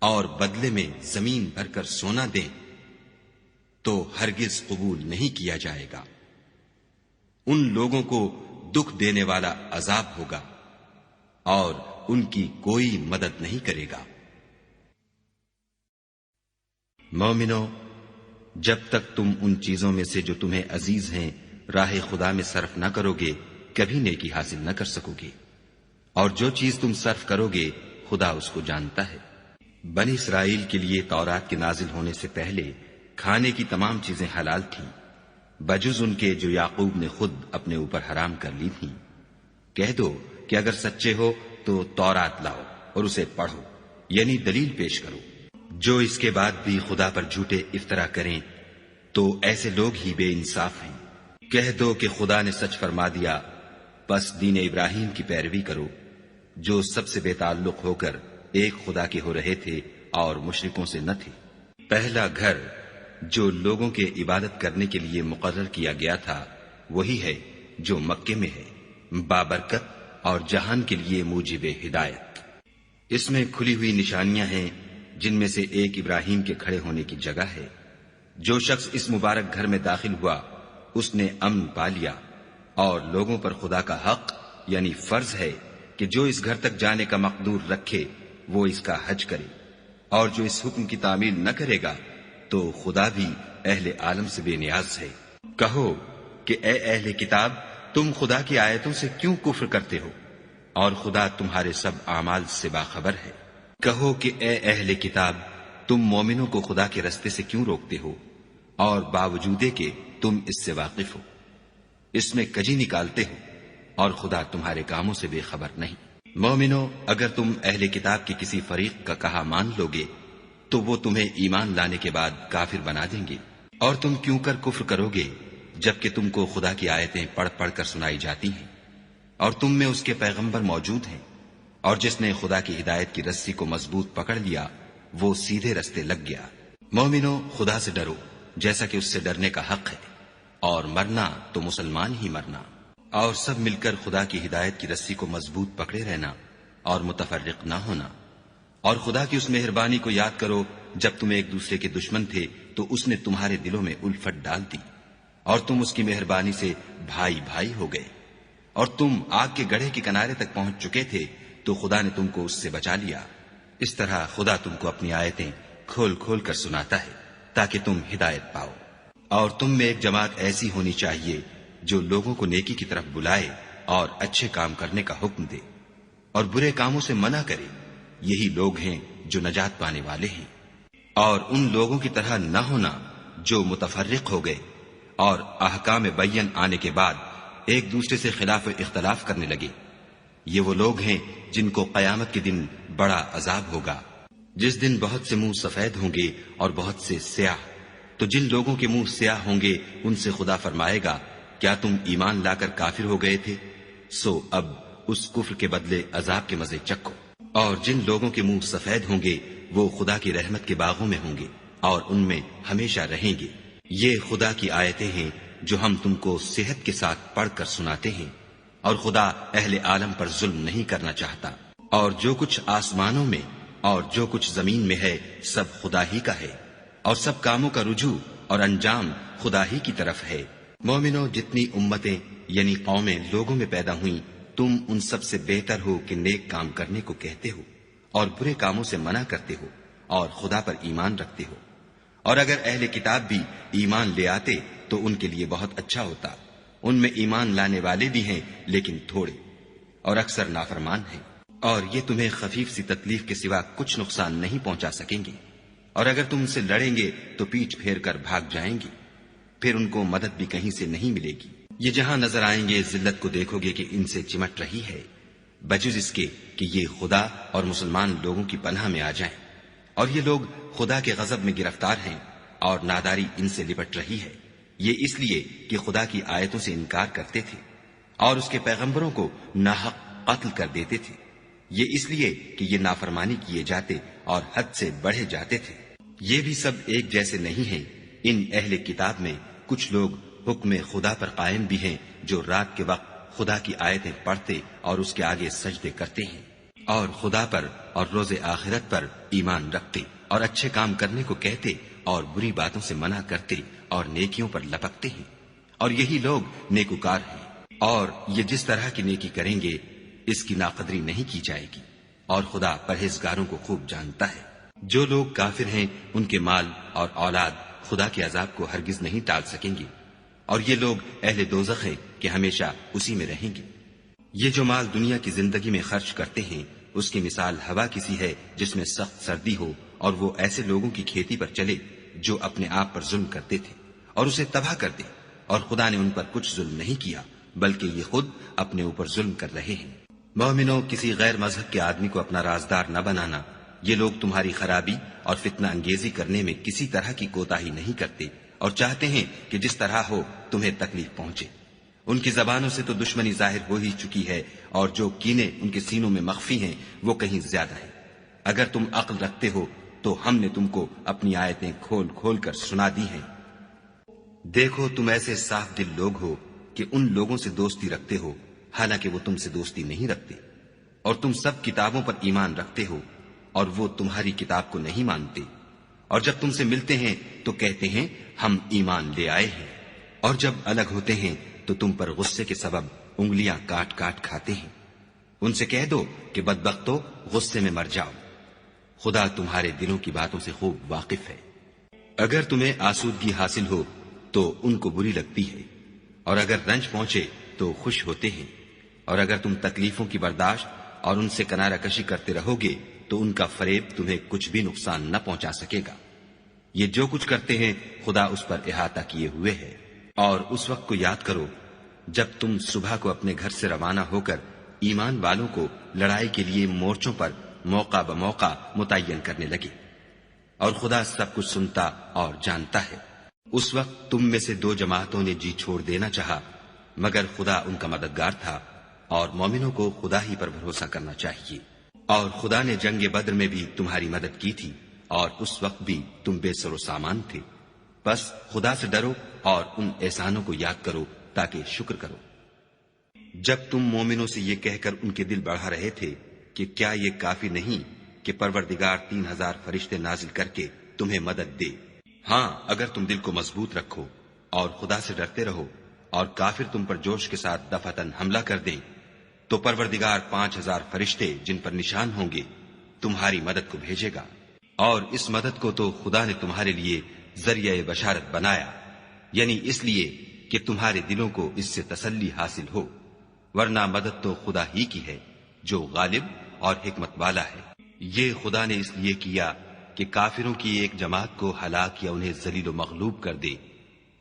اور بدلے میں زمین بھر کر سونا دیں تو ہرگز قبول نہیں کیا جائے گا۔ ان لوگوں کو دکھ دینے والا عذاب ہوگا اور ان کی کوئی مدد نہیں کرے گا۔ مومنو، جب تک تم ان چیزوں میں سے جو تمہیں عزیز ہیں راہ خدا میں صرف نہ کرو گے کبھی نیکی حاصل نہ کر سکو گے، اور جو چیز تم صرف کرو گے خدا اس کو جانتا ہے۔ بنی اسرائیل کے لیے تورات کے نازل ہونے سے پہلے کھانے کی تمام چیزیں حلال تھیں بجز ان کے جو یعقوب نے خود اپنے اوپر حرام کر لی تھیں۔ کہہ دو کہ اگر سچے ہو تو تورات لاؤ اور اسے پڑھو، یعنی دلیل پیش کرو۔ جو اس کے بعد بھی خدا پر جھوٹے افطرا کریں تو ایسے لوگ ہی بے انصاف ہیں۔ کہہ دو کہ خدا نے سچ فرما دیا، پس دین ابراہیم کی پیروی کرو، جو سب سے بے تعلق ہو کر ایک خدا کے ہو رہے تھے اور مشرکوں سے نہ تھے۔ پہلا گھر جو لوگوں کے عبادت کرنے کے لیے مقرر کیا گیا تھا وہی ہے جو مکے میں ہے، بابرکت اور جہان کے لیے موجب ہدایت۔ اس میں کھلی ہوئی نشانیاں ہیں جن میں سے ایک ابراہیم کے کھڑے ہونے کی جگہ ہے۔ جو شخص اس مبارک گھر میں داخل ہوا اس نے امن پا لیا، اور لوگوں پر خدا کا حق یعنی فرض ہے کہ جو اس گھر تک جانے کا مقدور رکھے وہ اس کا حج کرے، اور جو اس حکم کی تعمیل نہ کرے گا تو خدا بھی اہل عالم سے بے نیاز ہے۔ کہو کہ اے اہل کتاب، تم خدا کی آیتوں سے کیوں کفر کرتے ہو اور خدا تمہارے سب اعمال سے باخبر ہے۔ کہو کہ اے اہل کتاب، تم مومنوں کو خدا کے رستے سے کیوں روکتے ہو اور باوجود کہ تم اس سے واقف ہو، اس میں کجی نکالتے ہو اور خدا تمہارے کاموں سے بے خبر نہیں۔ مومنو، اگر تم اہل کتاب کے کسی فریق کا کہا مان لو گے تو وہ تمہیں ایمان لانے کے بعد کافر بنا دیں گے، اور تم کیوں کر کفر کرو گے جبکہ تم کو خدا کی آیتیں پڑھ پڑھ کر سنائی جاتی ہیں اور تم میں اس کے پیغمبر موجود ہیں، اور جس نے خدا کی ہدایت کی رسی کو مضبوط پکڑ لیا وہ سیدھے رستے لگ گیا۔ مومنو، خدا سے ڈرو جیسا کہ اس سے ڈرنے کا حق ہے، اور مرنا تو مسلمان ہی مرنا، اور سب مل کر خدا کی ہدایت کی رسی کو مضبوط پکڑے رہنا اور متفرق نہ ہونا۔ اور خدا کی اس مہربانی کو یاد کرو جب تم ایک دوسرے کے دشمن تھے تو اس نے تمہارے دلوں میں الفت ڈال دی اور تم اس کی مہربانی سے بھائی بھائی ہو گئے، اور تم آگ کے گڑھے کے کنارے تک پہنچ چکے تھے تو خدا نے تم کو اس سے بچا لیا۔ اس طرح خدا تم کو اپنی آیتیں کھول کھول کر سناتا ہے تاکہ تم ہدایت پاؤ۔ اور تم میں ایک جماعت ایسی ہونی چاہیے جو لوگوں کو نیکی کی طرف بلائے اور اچھے کام کرنے کا حکم دے اور برے کاموں سے منع کرے، یہی لوگ ہیں جو نجات پانے والے ہیں۔ اور ان لوگوں کی طرح نہ ہونا جو متفرق ہو گئے اور احکام بین آنے کے بعد ایک دوسرے سے خلاف اختلاف کرنے لگے۔ یہ وہ لوگ ہیں جن کو قیامت کے دن بڑا عذاب ہوگا، جس دن بہت سے منہ سفید ہوں گے اور بہت سے سیاہ۔ تو جن لوگوں کے منہ سیاہ ہوں گے ان سے خدا فرمائے گا، کیا تم ایمان لا کر کافر ہو گئے تھے؟ سو اب اس کفر کے بدلے عذاب کے مزے چکھو۔ اور جن لوگوں کے منہ سفید ہوں گے وہ خدا کی رحمت کے باغوں میں ہوں گے اور ان میں ہمیشہ رہیں گے۔ یہ خدا کی آیتیں ہیں جو ہم تم کو صحت کے ساتھ پڑھ کر سناتے ہیں، اور خدا اہل عالم پر ظلم نہیں کرنا چاہتا۔ اور جو کچھ آسمانوں میں اور جو کچھ زمین میں ہے سب خدا ہی کا ہے، اور سب کاموں کا رجوع اور انجام خدا ہی کی طرف ہے۔ مومنو، جتنی امتیں یعنی قومیں لوگوں میں پیدا ہوئیں، تم ان سب سے بہتر ہو کہ نیک کام کرنے کو کہتے ہو اور برے کاموں سے منع کرتے ہو اور خدا پر ایمان رکھتے ہو۔ اور اگر اہل کتاب بھی ایمان لے آتے تو ان کے لیے بہت اچھا ہوتا۔ ان میں ایمان لانے والے بھی ہیں لیکن تھوڑے، اور اکثر نافرمان ہیں۔ اور یہ تمہیں خفیف سی تکلیف کے سوا کچھ نقصان نہیں پہنچا سکیں گے، اور اگر تم ان سے لڑیں گے تو پیٹھ پھیر کر بھاگ جائیں گے، پھر ان کو مدد بھی کہیں سے نہیں ملے گی۔ یہ جہاں نظر آئیں گے ذلت کو دیکھو گے کہ ان سے چمٹ رہی ہے، بجز اس کے کہ یہ خدا اور مسلمان لوگوں کی پناہ میں آ جائیں، اور یہ لوگ خدا کے غضب میں گرفتار ہیں اور ناداری ان سے لپٹ رہی ہے۔ یہ اس لیے کہ خدا کی آیتوں سے انکار کرتے تھے اور اس کے پیغمبروں کو ناحق قتل کر دیتے تھے، یہ اس لیے کہ یہ نافرمانی کیے جاتے اور حد سے بڑھے جاتے تھے۔ یہ بھی سب ایک جیسے نہیں ہیں، ان اہل کتاب میں کچھ لوگ حکم خدا پر قائم بھی ہیں، جو رات کے وقت خدا کی آیتیں پڑھتے اور اس کے آگے سجدے کرتے ہیں، اور خدا پر اور روز آخرت پر ایمان رکھتے اور اچھے کام کرنے کو کہتے اور بری باتوں سے منع کرتے اور نیکیوں پر لپکتے ہیں، اور یہی لوگ نیکوکار ہیں۔ اور یہ جس طرح کی نیکی کریں گے اس کی ناقدری نہیں کی جائے گی، اور خدا پرہیزگاروں کو خوب جانتا ہے۔ جو لوگ کافر ہیں ان کے مال اور اولاد خدا کے عذاب کو ہرگز نہیں ٹال سکیں گے، اور یہ لوگ اہل دوزخ ہیں کہ ہمیشہ اسی میں رہیں گے۔ یہ جو مال دنیا کی زندگی میں خرچ کرتے ہیں اس کی مثال ہوا کسی ہے جس میں سخت سردی ہو، اور وہ ایسے لوگوں کی کھیتی پر چلے جو اپنے آپ پر ظلم کرتے تھے اور اسے تباہ کر دے، اور خدا نے ان پر کچھ ظلم نہیں کیا بلکہ یہ خود اپنے اوپر ظلم کر رہے ہیں۔ مومنوں، کسی غیر مذہب کے آدمی کو اپنا رازدار نہ بنانا، یہ لوگ تمہاری خرابی اور فتنہ انگیزی کرنے میں کسی طرح کی کوتاہی نہیں کرتے اور چاہتے ہیں کہ جس طرح ہو تمہیں تکلیف پہنچے۔ ان کی زبانوں سے تو دشمنی ظاہر ہو ہی چکی ہے، اور جو کینے ان کے سینوں میں مخفی ہیں وہ کہیں زیادہ ہیں۔ اگر تم عقل رکھتے ہو تو ہم نے تم کو اپنی آیتیں کھول کھول کر سنا دی ہیں۔ دیکھو، تم ایسے صاف دل لوگ ہو کہ ان لوگوں سے دوستی رکھتے ہو حالانکہ وہ تم سے دوستی نہیں رکھتے، اور تم سب کتابوں پر ایمان رکھتے ہو اور وہ تمہاری کتاب کو نہیں مانتے، اور جب تم سے ملتے ہیں تو کہتے ہیں ہم ایمان لے آئے ہیں، اور جب الگ ہوتے ہیں تو تم پر غصے کے سبب انگلیاں کاٹ کاٹ کھاتے ہیں۔ ان سے کہہ دو کہ بدبختو، غصے میں مر جاؤ، خدا تمہارے دلوں کی باتوں سے خوب واقف ہے۔ اگر تمہیں آسودگی حاصل ہو تو ان کو بری لگتی ہے، اور اگر رنج پہنچے تو خوش ہوتے ہیں، اور اگر تم تکلیفوں کی برداشت اور ان سے کنارہ کشی کرتے رہو گے تو ان کا فریب تمہیں کچھ بھی نقصان نہ پہنچا سکے گا۔ یہ جو کچھ کرتے ہیں خدا اس پر احاطہ کیے ہوئے ہے۔ اور اس وقت کو یاد کرو جب تم صبح کو اپنے گھر سے روانہ ہو کر ایمان والوں کو لڑائی کے لیے مورچوں پر موقع بموقع متعین کرنے لگے، اور خدا سب کچھ سنتا اور جانتا ہے۔ اس وقت تم میں سے دو جماعتوں نے جی چھوڑ دینا چاہا، مگر خدا ان کا مددگار تھا، اور مومنوں کو خدا ہی پر بھروسہ کرنا چاہیے۔ اور خدا نے جنگ بدر میں بھی تمہاری مدد کی تھی، اور اس وقت بھی تم بے سر و سامان تھے۔ بس خدا سے ڈرو اور ان احسانوں کو یاد کرو تاکہ شکر کرو۔ جب تم مومنوں سے یہ کہہ کر ان کے دل بڑھا رہے تھے کہ کیا یہ کافی نہیں کہ پروردگار 3000 فرشتے نازل کر کے تمہیں مدد دے؟ ہاں، اگر تم دل کو مضبوط رکھو اور خدا سے ڈرتے رہو اور کافر تم پر جوش کے ساتھ دفعتاً حملہ کر دیں تو پروردگار 5000 فرشتے جن پر نشان ہوں گے تمہاری مدد کو بھیجے گا، اور اس مدد کو تو خدا نے تمہارے لیے ذریعہ بشارت بنایا، یعنی اس لیے کہ تمہارے دلوں کو اس سے تسلی حاصل ہو، ورنہ مدد تو خدا ہی کی ہے جو غالب اور حکمت والا ہے۔ یہ خدا نے اس لیے کیا کہ کافروں کی ایک جماعت کو ہلاک یا انہیں ذلیل و مغلوب کر دے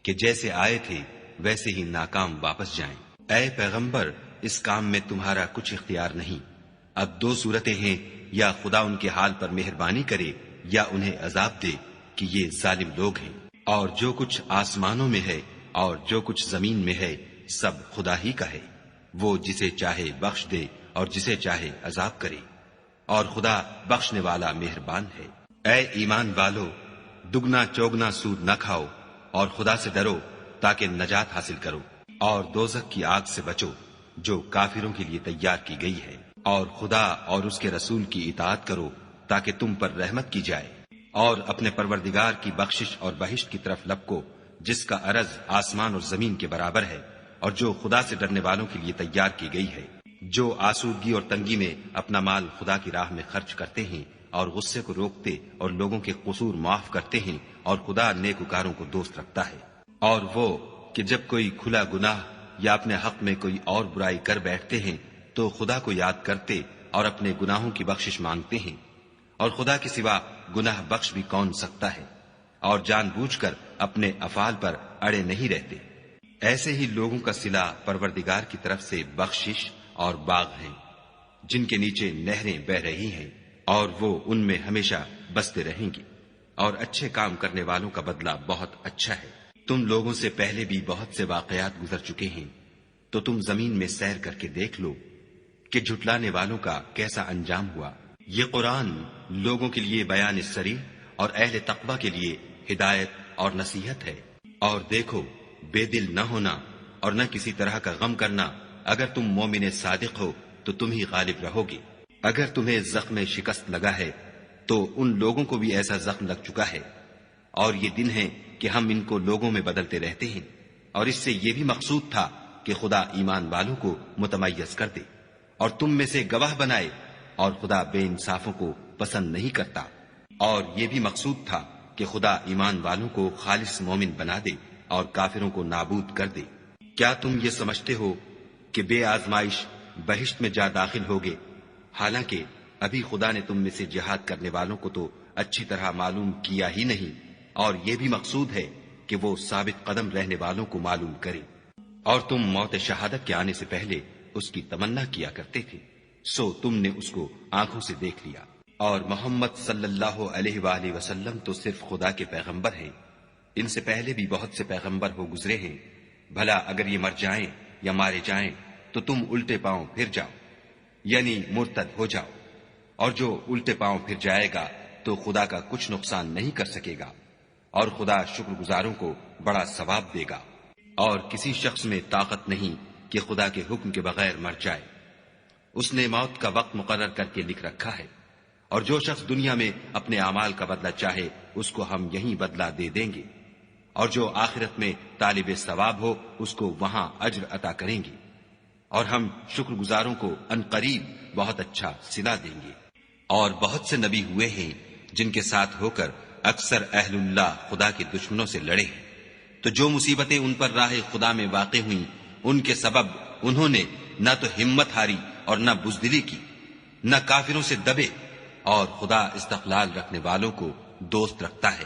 کہ جیسے آئے تھے ویسے ہی ناکام واپس جائیں۔ اے پیغمبر، اس کام میں تمہارا کچھ اختیار نہیں۔ اب دو صورتیں ہیں، یا خدا ان کے حال پر مہربانی کرے یا انہیں عذاب دے کہ یہ ظالم لوگ ہیں۔ اور جو کچھ آسمانوں میں ہے اور جو کچھ زمین میں ہے سب خدا ہی کا ہے، وہ جسے چاہے بخش دے اور جسے چاہے عذاب کرے، اور خدا بخشنے والا مہربان ہے۔ اے ایمان والو، دگنا چوگنا سود نہ کھاؤ اور خدا سے ڈرو تاکہ نجات حاصل کرو، اور دوزخ کی آگ سے بچو جو کافروں کے لیے تیار کی گئی ہے، اور خدا اور اس کے رسول کی اطاعت کرو تاکہ تم پر رحمت کی جائے، اور اپنے پروردگار کی بخشش اور بہشت کی طرف لپکو جس کا عرض آسمان اور زمین کے برابر ہے، اور جو خدا سے ڈرنے والوں کے لیے تیار کی گئی ہے۔ جو آسودگی اور تنگی میں اپنا مال خدا کی راہ میں خرچ کرتے ہیں اور غصے کو روکتے اور لوگوں کے قصور معاف کرتے ہیں، اور خدا نیکوکاروں کو دوست رکھتا ہے۔ اور وہ کہ جب کوئی کھلا گناہ یا اپنے حق میں کوئی اور برائی کر بیٹھتے ہیں تو خدا کو یاد کرتے اور اپنے گناہوں کی بخشش مانگتے ہیں، اور خدا کے سوا گناہ بخش بھی کون سکتا ہے، اور جان بوجھ کر اپنے افعال پر اڑے نہیں رہتے۔ ایسے ہی لوگوں کا صلہ پروردگار کی طرف سے بخشش اور باغ ہیں، جن کے نیچے نہریں بہ رہی ہیں، اور وہ ان میں ہمیشہ بستے رہیں گے، اور اچھے کام کرنے والوں کا بدلہ بہت اچھا ہے۔ تم لوگوں سے پہلے بھی بہت سے واقعات گزر چکے ہیں، تو تم زمین میں سیر کر کے دیکھ لو کہ جھٹلانے والوں کا کیسا انجام ہوا۔ یہ قرآن لوگوں کے لیے بیان صریح اور اہل تقوی کے لیے ہدایت اور نصیحت ہے۔ اور دیکھو، بے دل نہ ہونا اور نہ کسی طرح کا غم کرنا، اگر تم مومن صادق ہو تو تم ہی غالب رہو گے۔ اگر تمہیں زخم شکست لگا ہے تو ان لوگوں کو بھی ایسا زخم لگ چکا ہے، اور یہ دن ہے کہ ہم ان کو لوگوں میں بدلتے رہتے ہیں، اور اس سے یہ بھی مقصود تھا کہ خدا ایمان والوں کو متمیز کر دے اور تم میں سے گواہ بنائے، اور خدا بے انصافوں کو پسند نہیں کرتا۔ اور یہ بھی مقصود تھا کہ خدا ایمان والوں کو خالص مومن بنا دے اور کافروں کو نابود کر دے۔ کیا تم یہ سمجھتے ہو کہ بے آزمائش بہشت میں جا داخل ہوگے، حالانکہ ابھی خدا نے تم میں سے جہاد کرنے والوں کو تو اچھی طرح معلوم کیا ہی نہیں، اور یہ بھی مقصود ہے کہ وہ ثابت قدم رہنے والوں کو معلوم کرے۔ اور تم موت شہادت کے آنے سے پہلے اس کی تمنا کیا کرتے تھے، سو تم نے اس کو آنکھوں سے دیکھ لیا۔ اور محمد صلی اللہ علیہ وآلہ وسلم تو صرف خدا کے پیغمبر ہیں، ان سے پہلے بھی بہت سے پیغمبر ہو گزرے ہیں، بھلا اگر یہ مر جائیں یا مارے جائیں تو تم الٹے پاؤں پھر جاؤ، یعنی مرتد ہو جاؤ، اور جو الٹے پاؤں پھر جائے گا تو خدا کا کچھ نقصان نہیں کر سکے گا، اور خدا شکر گزاروں کو بڑا ثواب دے گا۔ اور کسی شخص میں طاقت نہیں کہ خدا کے حکم کے بغیر مر جائے، اس نے موت کا وقت مقرر کر کے لکھ رکھا ہے، اور جو شخص دنیا میں اپنے اعمال کا بدلہ چاہے اس کو ہم یہیں بدلہ دے دیں گے، اور جو آخرت میں طالب ثواب ہو اس کو وہاں اجر عطا کریں گے، اور ہم شکر گزاروں کو عنقریب بہت اچھا صلہ دیں گے۔ اور بہت سے نبی ہوئے ہیں جن کے ساتھ ہو کر اکثر اہل اللہ خدا کے دشمنوں سے لڑے ہیں، تو جو مصیبتیں ان پر راہ خدا میں واقع ہوئیں ان کے سبب انہوں نے نہ تو ہمت ہاری اور نہ بزدلی کی، نہ کافروں سے دبے، اور خدا استقلال رکھنے والوں کو دوست رکھتا ہے۔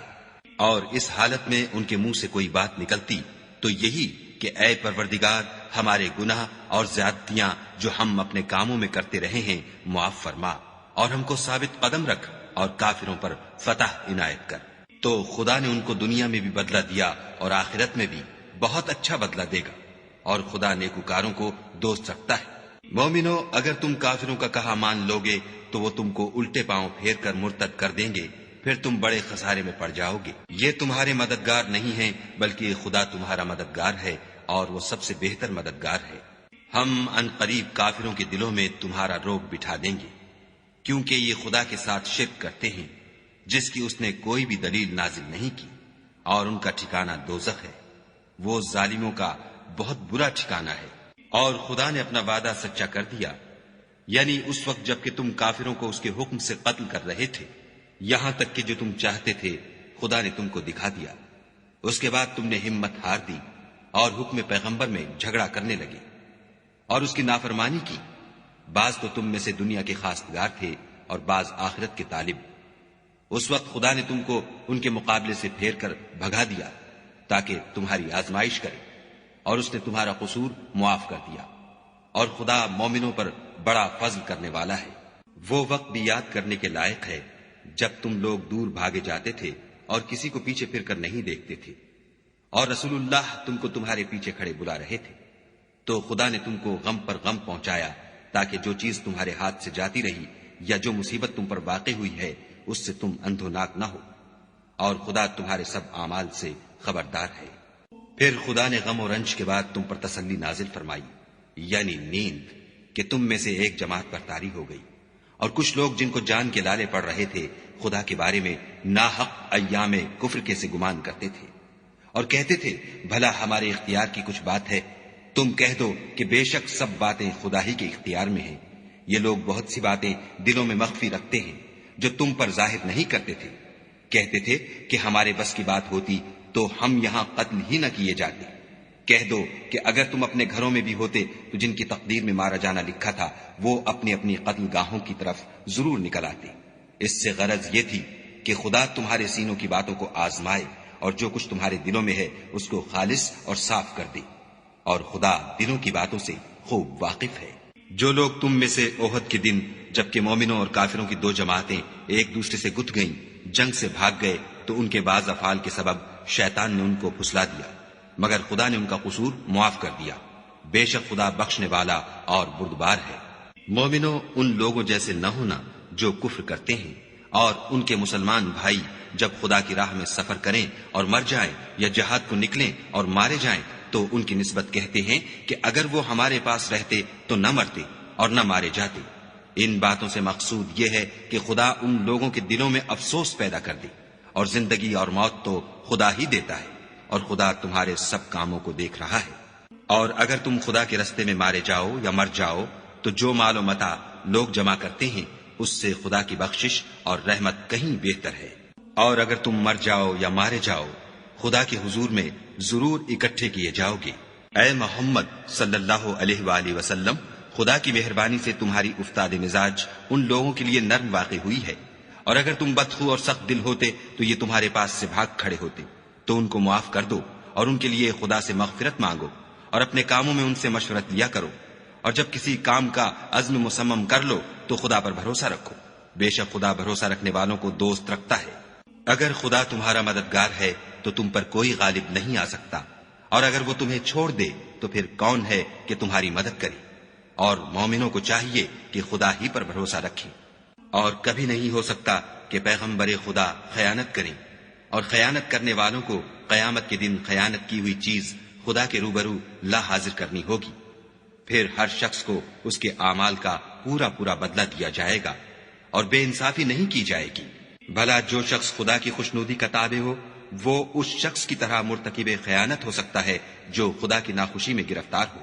اور اس حالت میں ان کے منہ سے کوئی بات نکلتی تو یہی کہ اے پروردگار، ہمارے گناہ اور زیادتیاں جو ہم اپنے کاموں میں کرتے رہے ہیں معاف فرما، اور ہم کو ثابت قدم رکھ اور کافروں پر فتح عنایت کر۔ تو خدا نے ان کو دنیا میں بھی بدلہ دیا اور آخرت میں بھی بہت اچھا بدلہ دے گا، اور خدا نیکوکاروں کو دوست رکھتا ہے۔ مومنو، اگر تم کافروں کا کہا مان لوگے تو وہ تم کو الٹے پاؤں پھیر کر مرتد کر دیں گے، پھر تم بڑے خسارے میں پڑ جاؤ گے۔ یہ تمہارے مددگار نہیں ہیں بلکہ خدا تمہارا مددگار ہے، اور وہ سب سے بہتر مددگار ہے۔ ہم ان قریب کافروں کے دلوں میں تمہارا روب بٹھا دیں گے، کیونکہ یہ خدا کے ساتھ شرک کرتے ہیں جس کی اس نے کوئی بھی دلیل نازل نہیں کی، اور ان کا ٹھکانہ دوزخ ہے، وہ ظالموں کا بہت برا ٹھکانہ ہے۔ اور خدا نے اپنا وعدہ سچا کر دیا، یعنی اس وقت جب کہ تم کافروں کو اس کے حکم سے قتل کر رہے تھے، یہاں تک کہ جو تم چاہتے تھے خدا نے تم کو دکھا دیا۔ اس کے بعد تم نے ہمت ہار دی اور حکم پیغمبر میں جھگڑا کرنے لگے اور اس کی نافرمانی کی۔ بعض تو تم میں سے دنیا کے خواستگار تھے اور بعض آخرت کے طالب۔ اس وقت خدا نے تم کو ان کے مقابلے سے پھیر کر بھگا دیا تاکہ تمہاری آزمائش کرے، اور اس نے تمہارا قصور معاف کر دیا، اور خدا مومنوں پر بڑا فضل کرنے والا ہے۔ وہ وقت بھی یاد کرنے کے لائق ہے جب تم لوگ دور بھاگے جاتے تھے اور کسی کو پیچھے پھر کر نہیں دیکھتے تھے، اور رسول اللہ تم کو تمہارے پیچھے کھڑے بلا رہے تھے، تو خدا نے تم کو غم پر غم پہنچایا تاکہ جو چیز تمہارے ہاتھ سے جاتی رہی یا جو مصیبت تم پر واقع ہوئی ہے اس سے تم اندھوناک نہ ہو، اور خدا تمہارے سب اعمال سے خبردار ہے۔ پھر خدا نے غم و رنج کے بعد تم پر تسلی نازل فرمائی، یعنی نیند، کہ تم میں سے ایک جماعت پر طاری ہو گئی، اور کچھ لوگ جن کو جان کے لالے پڑ رہے تھے خدا کے بارے میں ناحق ایام کفر کے سے گمان کرتے تھے، اور کہتے تھے بھلا ہمارے اختیار کی کچھ بات ہے؟ تم کہہ دو کہ بے شک سب باتیں خدا ہی کے اختیار میں ہیں۔ یہ لوگ بہت سی باتیں دلوں میں مخفی رکھتے ہیں جو تم پر ظاہر نہیں کرتے تھے۔ کہتے تھے کہ ہمارے بس کی بات ہوتی تو ہم یہاں قتل ہی نہ کیے جاتے، کہہ دو کہ اگر تم اپنے گھروں میں بھی ہوتے تو جن کی تقدیر میں مارا جانا لکھا تھا وہ اپنی اپنی قتل گاہوں کی طرف ضرور نکل آتے۔ اس سے غرض یہ تھی کہ خدا تمہارے سینوں کی باتوں کو آزمائے اور جو کچھ تمہارے دلوں میں ہے اس کو خالص اور صاف کر دے، اور خدا دلوں کی باتوں سے خوب واقف ہے۔ جو لوگ تم میں سے احد کے دن جبکہ مومنوں اور کافروں کی دو جماعتیں ایک دوسرے سے گتھ گئیں جنگ سے بھاگ گئے تو ان کے بعض افعال کے سبب شیطان نے ان کو پھسلا دیا، مگر خدا نے ان کا قصور معاف کر دیا۔ بے شک خدا بخشنے والا اور بردبار ہے۔ مومنوں، ان لوگوں جیسے نہ ہونا جو کفر کرتے ہیں، اور ان کے مسلمان بھائی جب خدا کی راہ میں سفر کریں اور مر جائیں یا جہاد کو نکلیں اور مارے جائیں تو ان کی نسبت کہتے ہیں کہ اگر وہ ہمارے پاس رہتے تو نہ مرتے اور نہ مارے جاتے۔ ان باتوں سے مقصود یہ ہے کہ خدا ان لوگوں کے دلوں میں افسوس پیدا کر دے، اور زندگی اور موت تو خدا ہی دیتا ہے، اور خدا تمہارے سب کاموں کو دیکھ رہا ہے۔ اور اگر تم خدا کے رستے میں مارے جاؤ یا مر جاؤ تو جو مال و متاع لوگ جمع کرتے ہیں اس سے خدا کی بخشش اور رحمت کہیں بہتر ہے۔ اور اگر تم مر جاؤ یا مارے جاؤ خدا کے حضور میں ضرور اکٹھے کیے جاؤ گے۔ اے محمد صلی اللہ علیہ وآلہ وسلم، خدا کی مہربانی سے تمہاری افتاد مزاج ان لوگوں کے لیے نرم واقع ہوئی ہے، اور اگر تم بدخو اور سخت دل ہوتے تو یہ تمہارے پاس سے بھاگ کھڑے ہوتے۔ تو ان کو معاف کر دو اور ان کے لیے خدا سے مغفرت مانگو، اور اپنے کاموں میں ان سے مشورت لیا کرو، اور جب کسی کام کا عزم مصمم کر لو تو خدا پر بھروسہ رکھو، بے شک خدا بھروسہ رکھنے والوں کو دوست رکھتا ہے۔ اگر خدا تمہارا مددگار ہے تو تم پر کوئی غالب نہیں آ سکتا، اور اگر وہ تمہیں چھوڑ دے تو پھر کون ہے کہ تمہاری مدد کرے؟ اور مومنوں کو چاہیے کہ خدا ہی پر بھروسہ رکھیں، اور کبھی نہیں ہو سکتا کہ پیغمبر خدا خیانت کریں، اور خیانت کرنے والوں کو قیامت کے دن خیانت کی ہوئی چیز خدا کے روبرو لا حاضر کرنی ہوگی، پھر ہر شخص کو اس کے اعمال کا پورا پورا بدلہ دیا جائے گا، اور بے انصافی نہیں کی جائے گی۔ بھلا جو شخص خدا کی خوشنودی کا تابع ہو وہ اس شخص کی طرح مرتکب خیانت ہو سکتا ہے جو خدا کی ناخوشی میں گرفتار ہو،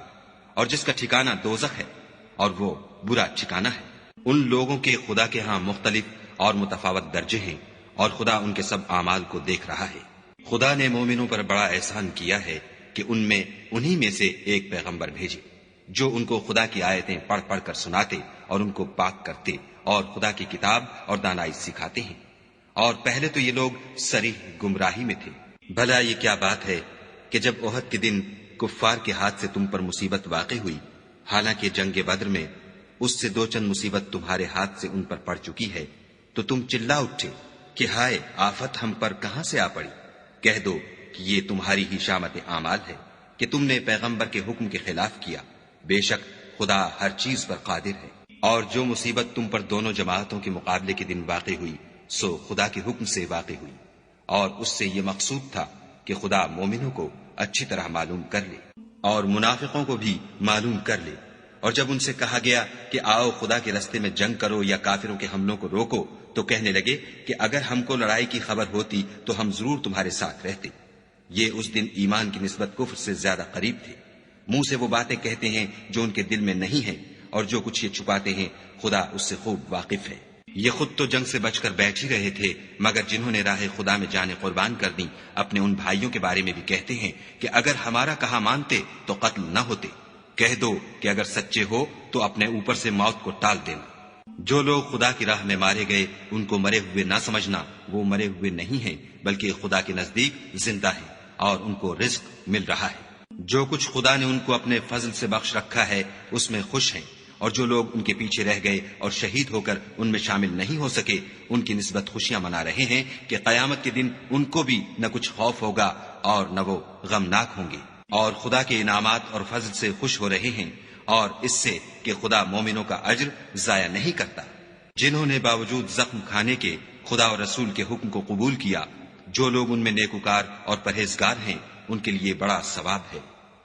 اور جس کا ٹھکانہ دوزخ ہے، اور وہ برا ٹھکانہ ہے۔ ان لوگوں کے خدا کے ہاں مختلف اور متفاوت درجے ہیں، اور خدا ان کے سب اعمال کو دیکھ رہا ہے۔ خدا نے مومنوں پر بڑا احسان کیا ہے کہ ان میں انہی میں سے ایک پیغمبر بھیجے جو ان کو خدا کی آیتیں پڑھ پڑھ کر سناتے اور ان کو پاک کرتے اور خدا کی کتاب اور دانائی سکھاتے ہیں، اور پہلے تو یہ لوگ صریح گمراہی میں تھے۔ بھلا یہ کیا بات ہے کہ جب احد کے دن کفار کے ہاتھ سے تم پر مصیبت واقع ہوئی، حالانکہ جنگ بدر میں اس سے دو چند مصیبت تمہارے ہاتھ سے ان پر پڑ چکی ہے، تو تم چلا اٹھے کہ ہائے آفت ہم پر کہاں سے آ پڑی؟ کہہ دو کہ یہ تمہاری ہی شامت اعمال ہے کہ تم نے پیغمبر کے حکم کے خلاف کیا، بے شک خدا ہر چیز پر قادر ہے۔ اور جو مصیبت تم پر دونوں جماعتوں کے مقابلے کے دن واقع ہوئی سو خدا کے حکم سے واقع ہوئی، اور اس سے یہ مقصود تھا کہ خدا مومنوں کو اچھی طرح معلوم کر لے اور منافقوں کو بھی معلوم کر لے۔ اور جب ان سے کہا گیا کہ آؤ خدا کے رستے میں جنگ کرو یا کافروں کے حملوں کو روکو تو کہنے لگے کہ اگر ہم کو لڑائی کی خبر ہوتی تو ہم ضرور تمہارے ساتھ رہتے۔ یہ اس دن ایمان کی نسبت کفر سے زیادہ قریب تھے۔ منہ سے وہ باتیں کہتے ہیں جو ان کے دل میں نہیں ہیں، اور جو کچھ یہ چھپاتے ہیں خدا اس سے خوب واقف ہے۔ یہ خود تو جنگ سے بچ کر بیٹھ ہی رہے تھے، مگر جنہوں نے راہ خدا میں جانیں قربان کر دیں اپنے ان بھائیوں کے بارے میں بھی کہتے ہیں کہ اگر ہمارا کہا مانتے تو قتل نہ ہوتے۔ کہہ دو کہ اگر سچے ہو تو اپنے اوپر سے موت کو ٹال دینا۔ جو لوگ خدا کی راہ میں مارے گئے ان کو مرے ہوئے نہ سمجھنا، وہ مرے ہوئے نہیں ہیں بلکہ خدا کے نزدیک زندہ ہیں اور ان کو رزق مل رہا ہے۔ جو کچھ خدا نے ان کو اپنے فضل سے بخش رکھا ہے اس میں خوش ہیں، اور جو لوگ ان کے پیچھے رہ گئے اور شہید ہو کر ان میں شامل نہیں ہو سکے ان کی نسبت خوشیاں منا رہے ہیں کہ قیامت کے دن ان کو بھی نہ کچھ خوف ہوگا اور نہ وہ غمناک ہوں گے، اور خدا کے انعامات اور فضل سے خوش ہو رہے ہیں، اور اس سے کہ خدا مومنوں کا اجر ضائع نہیں کرتا۔ جنہوں نے باوجود زخم کھانے کے خدا اور رسول کے حکم کو قبول کیا، جو لوگ ان میں نیکوکار اور پرہیزگار ہیں ان کے لیے بڑا ثواب ہے۔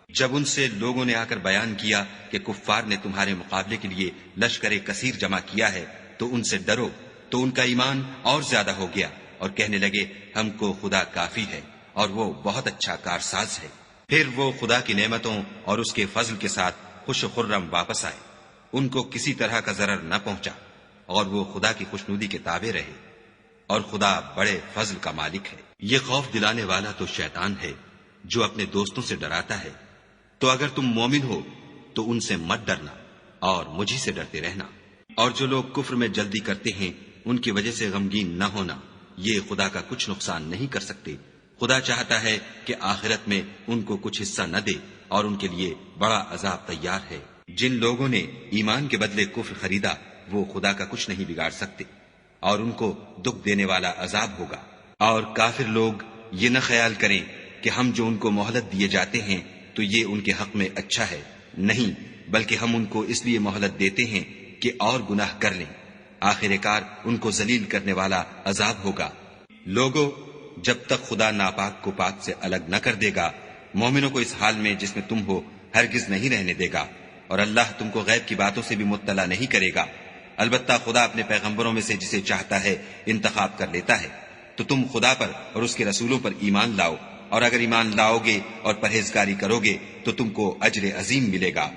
جب ان سے لوگوں نے آ کر بیان کیا کہ کفار نے تمہارے مقابلے کے لیے لشکر کثیر جمع کیا ہے تو ان سے ڈرو، تو ان کا ایمان اور زیادہ ہو گیا اور کہنے لگے ہم کو خدا کافی ہے اور وہ بہت اچھا کارساز ہے۔ پھر وہ خدا کی نعمتوں اور اس کے فضل کے ساتھ خوش و خرم واپس آئے، ان کو کسی طرح کا ضرر نہ پہنچا، اور وہ خدا کی خوشنودی کے تابع رہے، اور خدا بڑے فضل کا مالک ہے۔ یہ خوف دلانے والا تو شیطان ہے جو اپنے دوستوں سے ڈراتا ہے تو اگر تم مومن ہو تو ان سے مت ڈرنا اور مجھی سے ڈرتے رہنا۔ اور جو لوگ کفر میں جلدی کرتے ہیں ان کی وجہ سے غمگین نہ ہونا، یہ خدا کا کچھ نقصان نہیں کر سکتے۔ خدا چاہتا ہے کہ آخرت میں ان کو کچھ حصہ نہ دے اور ان کے لیے بڑا عذاب تیار ہے۔ جن لوگوں نے ایمان کے بدلے کفر خریدا وہ خدا کا کچھ نہیں بگاڑ سکتے اور ان کو دکھ دینے والا عذاب ہوگا۔ اور کافر لوگ یہ نہ خیال کریں کہ ہم جو ان کو مہلت دیے جاتے ہیں تو یہ ان کے حق میں اچھا ہے، نہیں، بلکہ ہم ان کو اس لیے مہلت دیتے ہیں کہ اور گناہ کر لیں، آخر کار ان کو ذلیل کرنے والا عذاب ہوگا۔ لوگو، جب تک خدا ناپاک کو پاک سے الگ نہ کر دے گا، مومنوں کو اس حال میں جس میں تم ہو ہرگز نہیں رہنے دے گا، اور اللہ تم کو غیب کی باتوں سے بھی مطلع نہیں کرے گا۔ البتہ خدا اپنے پیغمبروں میں سے جسے چاہتا ہے انتخاب کر لیتا ہے۔ تو تم خدا پر اور اس کے رسولوں پر ایمان لاؤ، اور اگر ایمان لاؤ گے اور پرہیزگاری کرو گے تو تم کو اجر عظیم ملے گا۔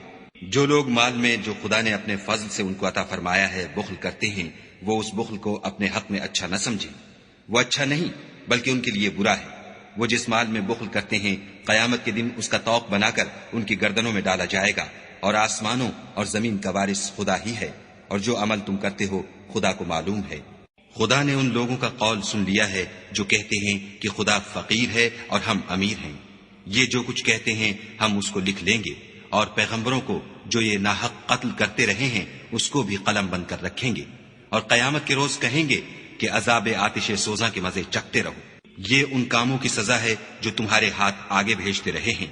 جو لوگ مال میں جو خدا نے اپنے فضل سے ان کو عطا فرمایا ہے بخل کرتے ہیں، وہ اس بخل کو اپنے حق میں اچھا نہ سمجھیں، وہ اچھا نہیں بلکہ ان کے لیے برا ہے۔ وہ جس مال میں بخل کرتے ہیں قیامت کے دن اس کا طوق بنا کر ان کی گردنوں میں ڈالا جائے گا، اور آسمانوں اور زمین کا وارث خدا ہی ہے، اور جو عمل تم کرتے ہو خدا کو معلوم ہے۔ خدا نے ان لوگوں کا قول سن لیا ہے جو کہتے ہیں کہ خدا فقیر ہے اور ہم امیر ہیں۔ یہ جو کچھ کہتے ہیں ہم اس کو لکھ لیں گے، اور پیغمبروں کو جو یہ ناحق قتل کرتے رہے ہیں اس کو بھی قلم بند کر رکھیں گے، اور قیامت کے روز کہیں گے کہ عذاب آتش سوزاں کے مزے چکھتے رہو۔ یہ ان کاموں کی سزا ہے جو تمہارے ہاتھ آگے بھیجتے رہے ہیں،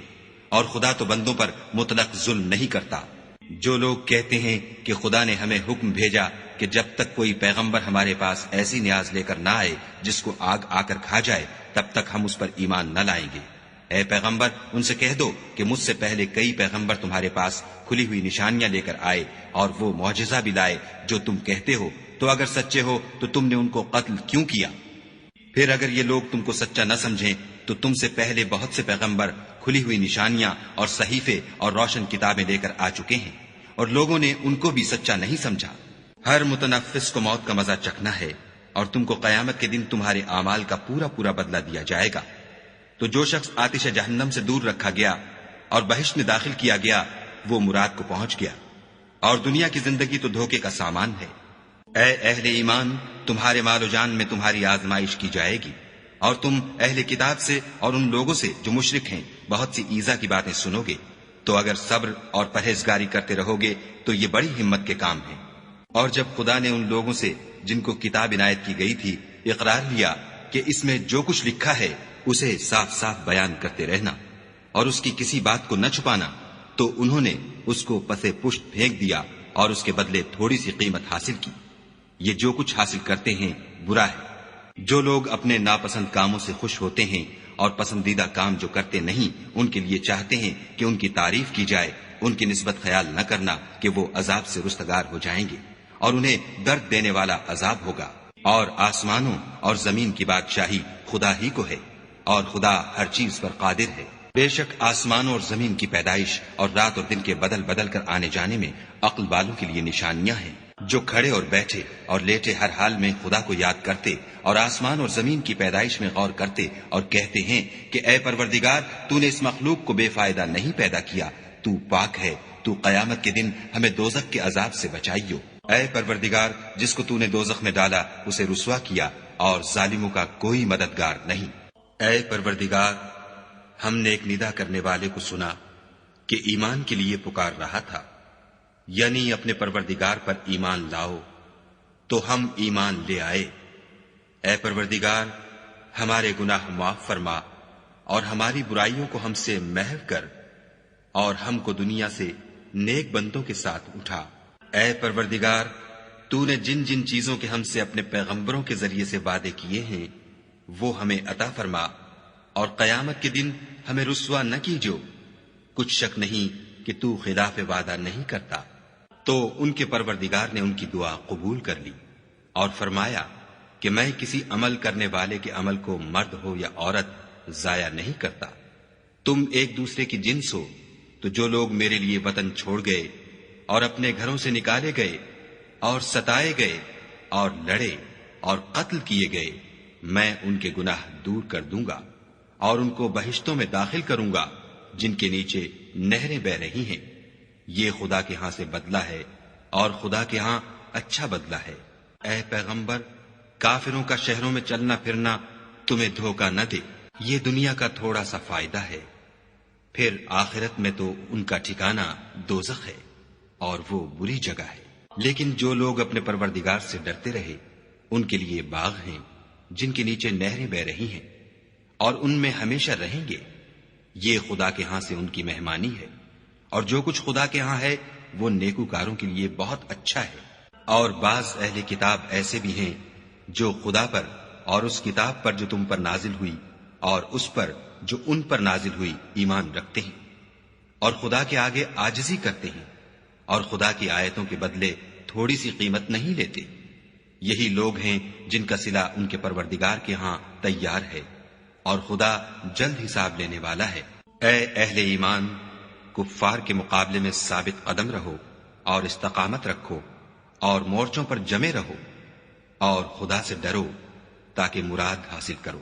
اور خدا تو بندوں پر مطلق ظلم نہیں کرتا۔ جو لوگ کہتے ہیں کہ خدا نے ہمیں حکم بھیجا کہ جب تک کوئی پیغمبر ہمارے پاس ایسی نیاز لے کر نہ آئے جس کو آگ آ کر کھا جائے تب تک ہم اس پر ایمان نہ لائیں گے، اے پیغمبر ان سے کہہ دو کہ مجھ سے پہلے کئی پیغمبر تمہارے پاس کھلی ہوئی نشانیاں لے کر آئے اور وہ معجزہ بھی لائے جو تم کہتے ہو، تو اگر سچے ہو تو تم نے ان کو قتل کیوں کیا؟ پھر اگر یہ لوگ تم کو سچا نہ سمجھیں تو تم سے پہلے بہت سے پیغمبر کھلی ہوئی نشانیاں اور صحیفے اور روشن کتابیں لے کر آ چکے ہیں، اور لوگوں نے ان کو بھی سچا نہیں سمجھا۔ ہر متنفس کو موت کا مزہ چکھنا ہے، اور تم کو قیامت کے دن تمہارے اعمال کا پورا پورا بدلہ دیا جائے گا۔ تو جو شخص آتش جہنم سے دور رکھا گیا اور بہشت میں داخل کیا گیا وہ مراد کو پہنچ گیا، اور دنیا کی زندگی تو دھوکے کا سامان ہے۔ اے اہل ایمان، تمہارے مال و جان میں تمہاری آزمائش کی جائے گی، اور تم اہل کتاب سے اور ان لوگوں سے جو مشرک ہیں بہت سی ایذا کی باتیں سنو گے، تو اگر صبر اور پرہیزگاری کرتے رہو گے تو یہ بڑی ہمت کے کام ہیں۔ اور جب خدا نے ان لوگوں سے جن کو کتاب عنایت کی گئی تھی اقرار لیا کہ اس میں جو کچھ لکھا ہے اسے صاف صاف بیان کرتے رہنا اور اس کی کسی بات کو نہ چھپانا، تو انہوں نے اس کو پسے پشت پھینک دیا اور اس کے بدلے تھوڑی سی قیمت حاصل کی۔ یہ جو کچھ حاصل کرتے ہیں برا ہے۔ جو لوگ اپنے ناپسند کاموں سے خوش ہوتے ہیں اور پسندیدہ کام جو کرتے نہیں ان کے لیے چاہتے ہیں کہ ان کی تعریف کی جائے، ان کی نسبت خیال نہ کرنا کہ وہ عذاب سے رستگار ہو جائیں گے اور انہیں درد دینے والا عذاب ہوگا۔ اور آسمانوں اور زمین کی بادشاہی خدا ہی کو ہے، اور خدا ہر چیز پر قادر ہے۔ بے شک آسمانوں اور زمین کی پیدائش اور رات اور دن کے بدل بدل کر آنے جانے میں عقل والوں کے لیے نشانیاں ہیں، جو کھڑے اور بیٹھے اور لیٹے ہر حال میں خدا کو یاد کرتے اور آسمان اور زمین کی پیدائش میں غور کرتے اور کہتے ہیں کہ اے پروردگار، تو نے اس مخلوق کو بے فائدہ نہیں پیدا کیا، تو پاک ہے، تو قیامت کے دن ہمیں دوزخ کے عذاب سے بچائیو۔ اے پروردگار، جس کو تو نے دوزخ میں ڈالا اسے رسوا کیا اور ظالموں کا کوئی مددگار نہیں۔ اے پروردگار، ہم نے ایک ندا کرنے والے کو سنا کہ ایمان کے لیے پکار رہا تھا، یعنی اپنے پروردگار پر ایمان لاؤ، تو ہم ایمان لے آئے۔ اے پروردگار، ہمارے گناہ معاف فرما اور ہماری برائیوں کو ہم سے محو کر، اور ہم کو دنیا سے نیک بندوں کے ساتھ اٹھا۔ اے پروردگار، تو نے جن جن چیزوں کے ہم سے اپنے پیغمبروں کے ذریعے سے وعدے کیے ہیں وہ ہمیں عطا فرما، اور قیامت کے دن ہمیں رسوا نہ کیجو۔ کچھ شک نہیں کہ تو خلاف وعدہ نہیں کرتا۔ تو ان کے پروردگار نے ان کی دعا قبول کر لی اور فرمایا کہ میں کسی عمل کرنے والے کے عمل کو مرد ہو یا عورت ضائع نہیں کرتا۔ تم ایک دوسرے کی جنس ہو، تو جو لوگ میرے لیے وطن چھوڑ گئے اور اپنے گھروں سے نکالے گئے اور ستائے گئے اور لڑے اور قتل کیے گئے، میں ان کے گناہ دور کر دوں گا اور ان کو بہشتوں میں داخل کروں گا، جن کے نیچے نہریں بہ رہی ہیں، یہ خدا کے ہاں سے بدلہ ہے اور خدا کے ہاں اچھا بدلہ ہے۔ اے پیغمبر، کافروں کا شہروں میں چلنا پھرنا تمہیں دھوکہ نہ دے، یہ دنیا کا تھوڑا سا فائدہ ہے، پھر آخرت میں تو ان کا ٹھکانہ دوزخ ہے اور وہ بری جگہ ہے۔ لیکن جو لوگ اپنے پروردگار سے ڈرتے رہے ان کے لیے باغ ہیں جن کے نیچے نہریں بہ رہی ہیں اور ان میں ہمیشہ رہیں گے، یہ خدا کے ہاں سے ان کی مہمانی ہے، اور جو کچھ خدا کے ہاں ہے وہ نیکوکاروں کے لیے بہت اچھا ہے۔ اور بعض اہل کتاب ایسے بھی ہیں جو خدا پر اور اس کتاب پر جو تم پر نازل ہوئی اور اس پر جو ان پر نازل ہوئی ایمان رکھتے ہیں، اور خدا کے آگے عاجزی کرتے ہیں اور خدا کی آیتوں کے بدلے تھوڑی سی قیمت نہیں لیتے۔ یہی لوگ ہیں جن کا صلہ ان کے پروردگار کے ہاں تیار ہے، اور خدا جلد حساب لینے والا ہے۔ اے اہل ایمان، کفار کے مقابلے میں ثابت قدم رہو اور استقامت رکھو اور مورچوں پر جمے رہو اور خدا سے ڈرو تاکہ مراد حاصل کرو۔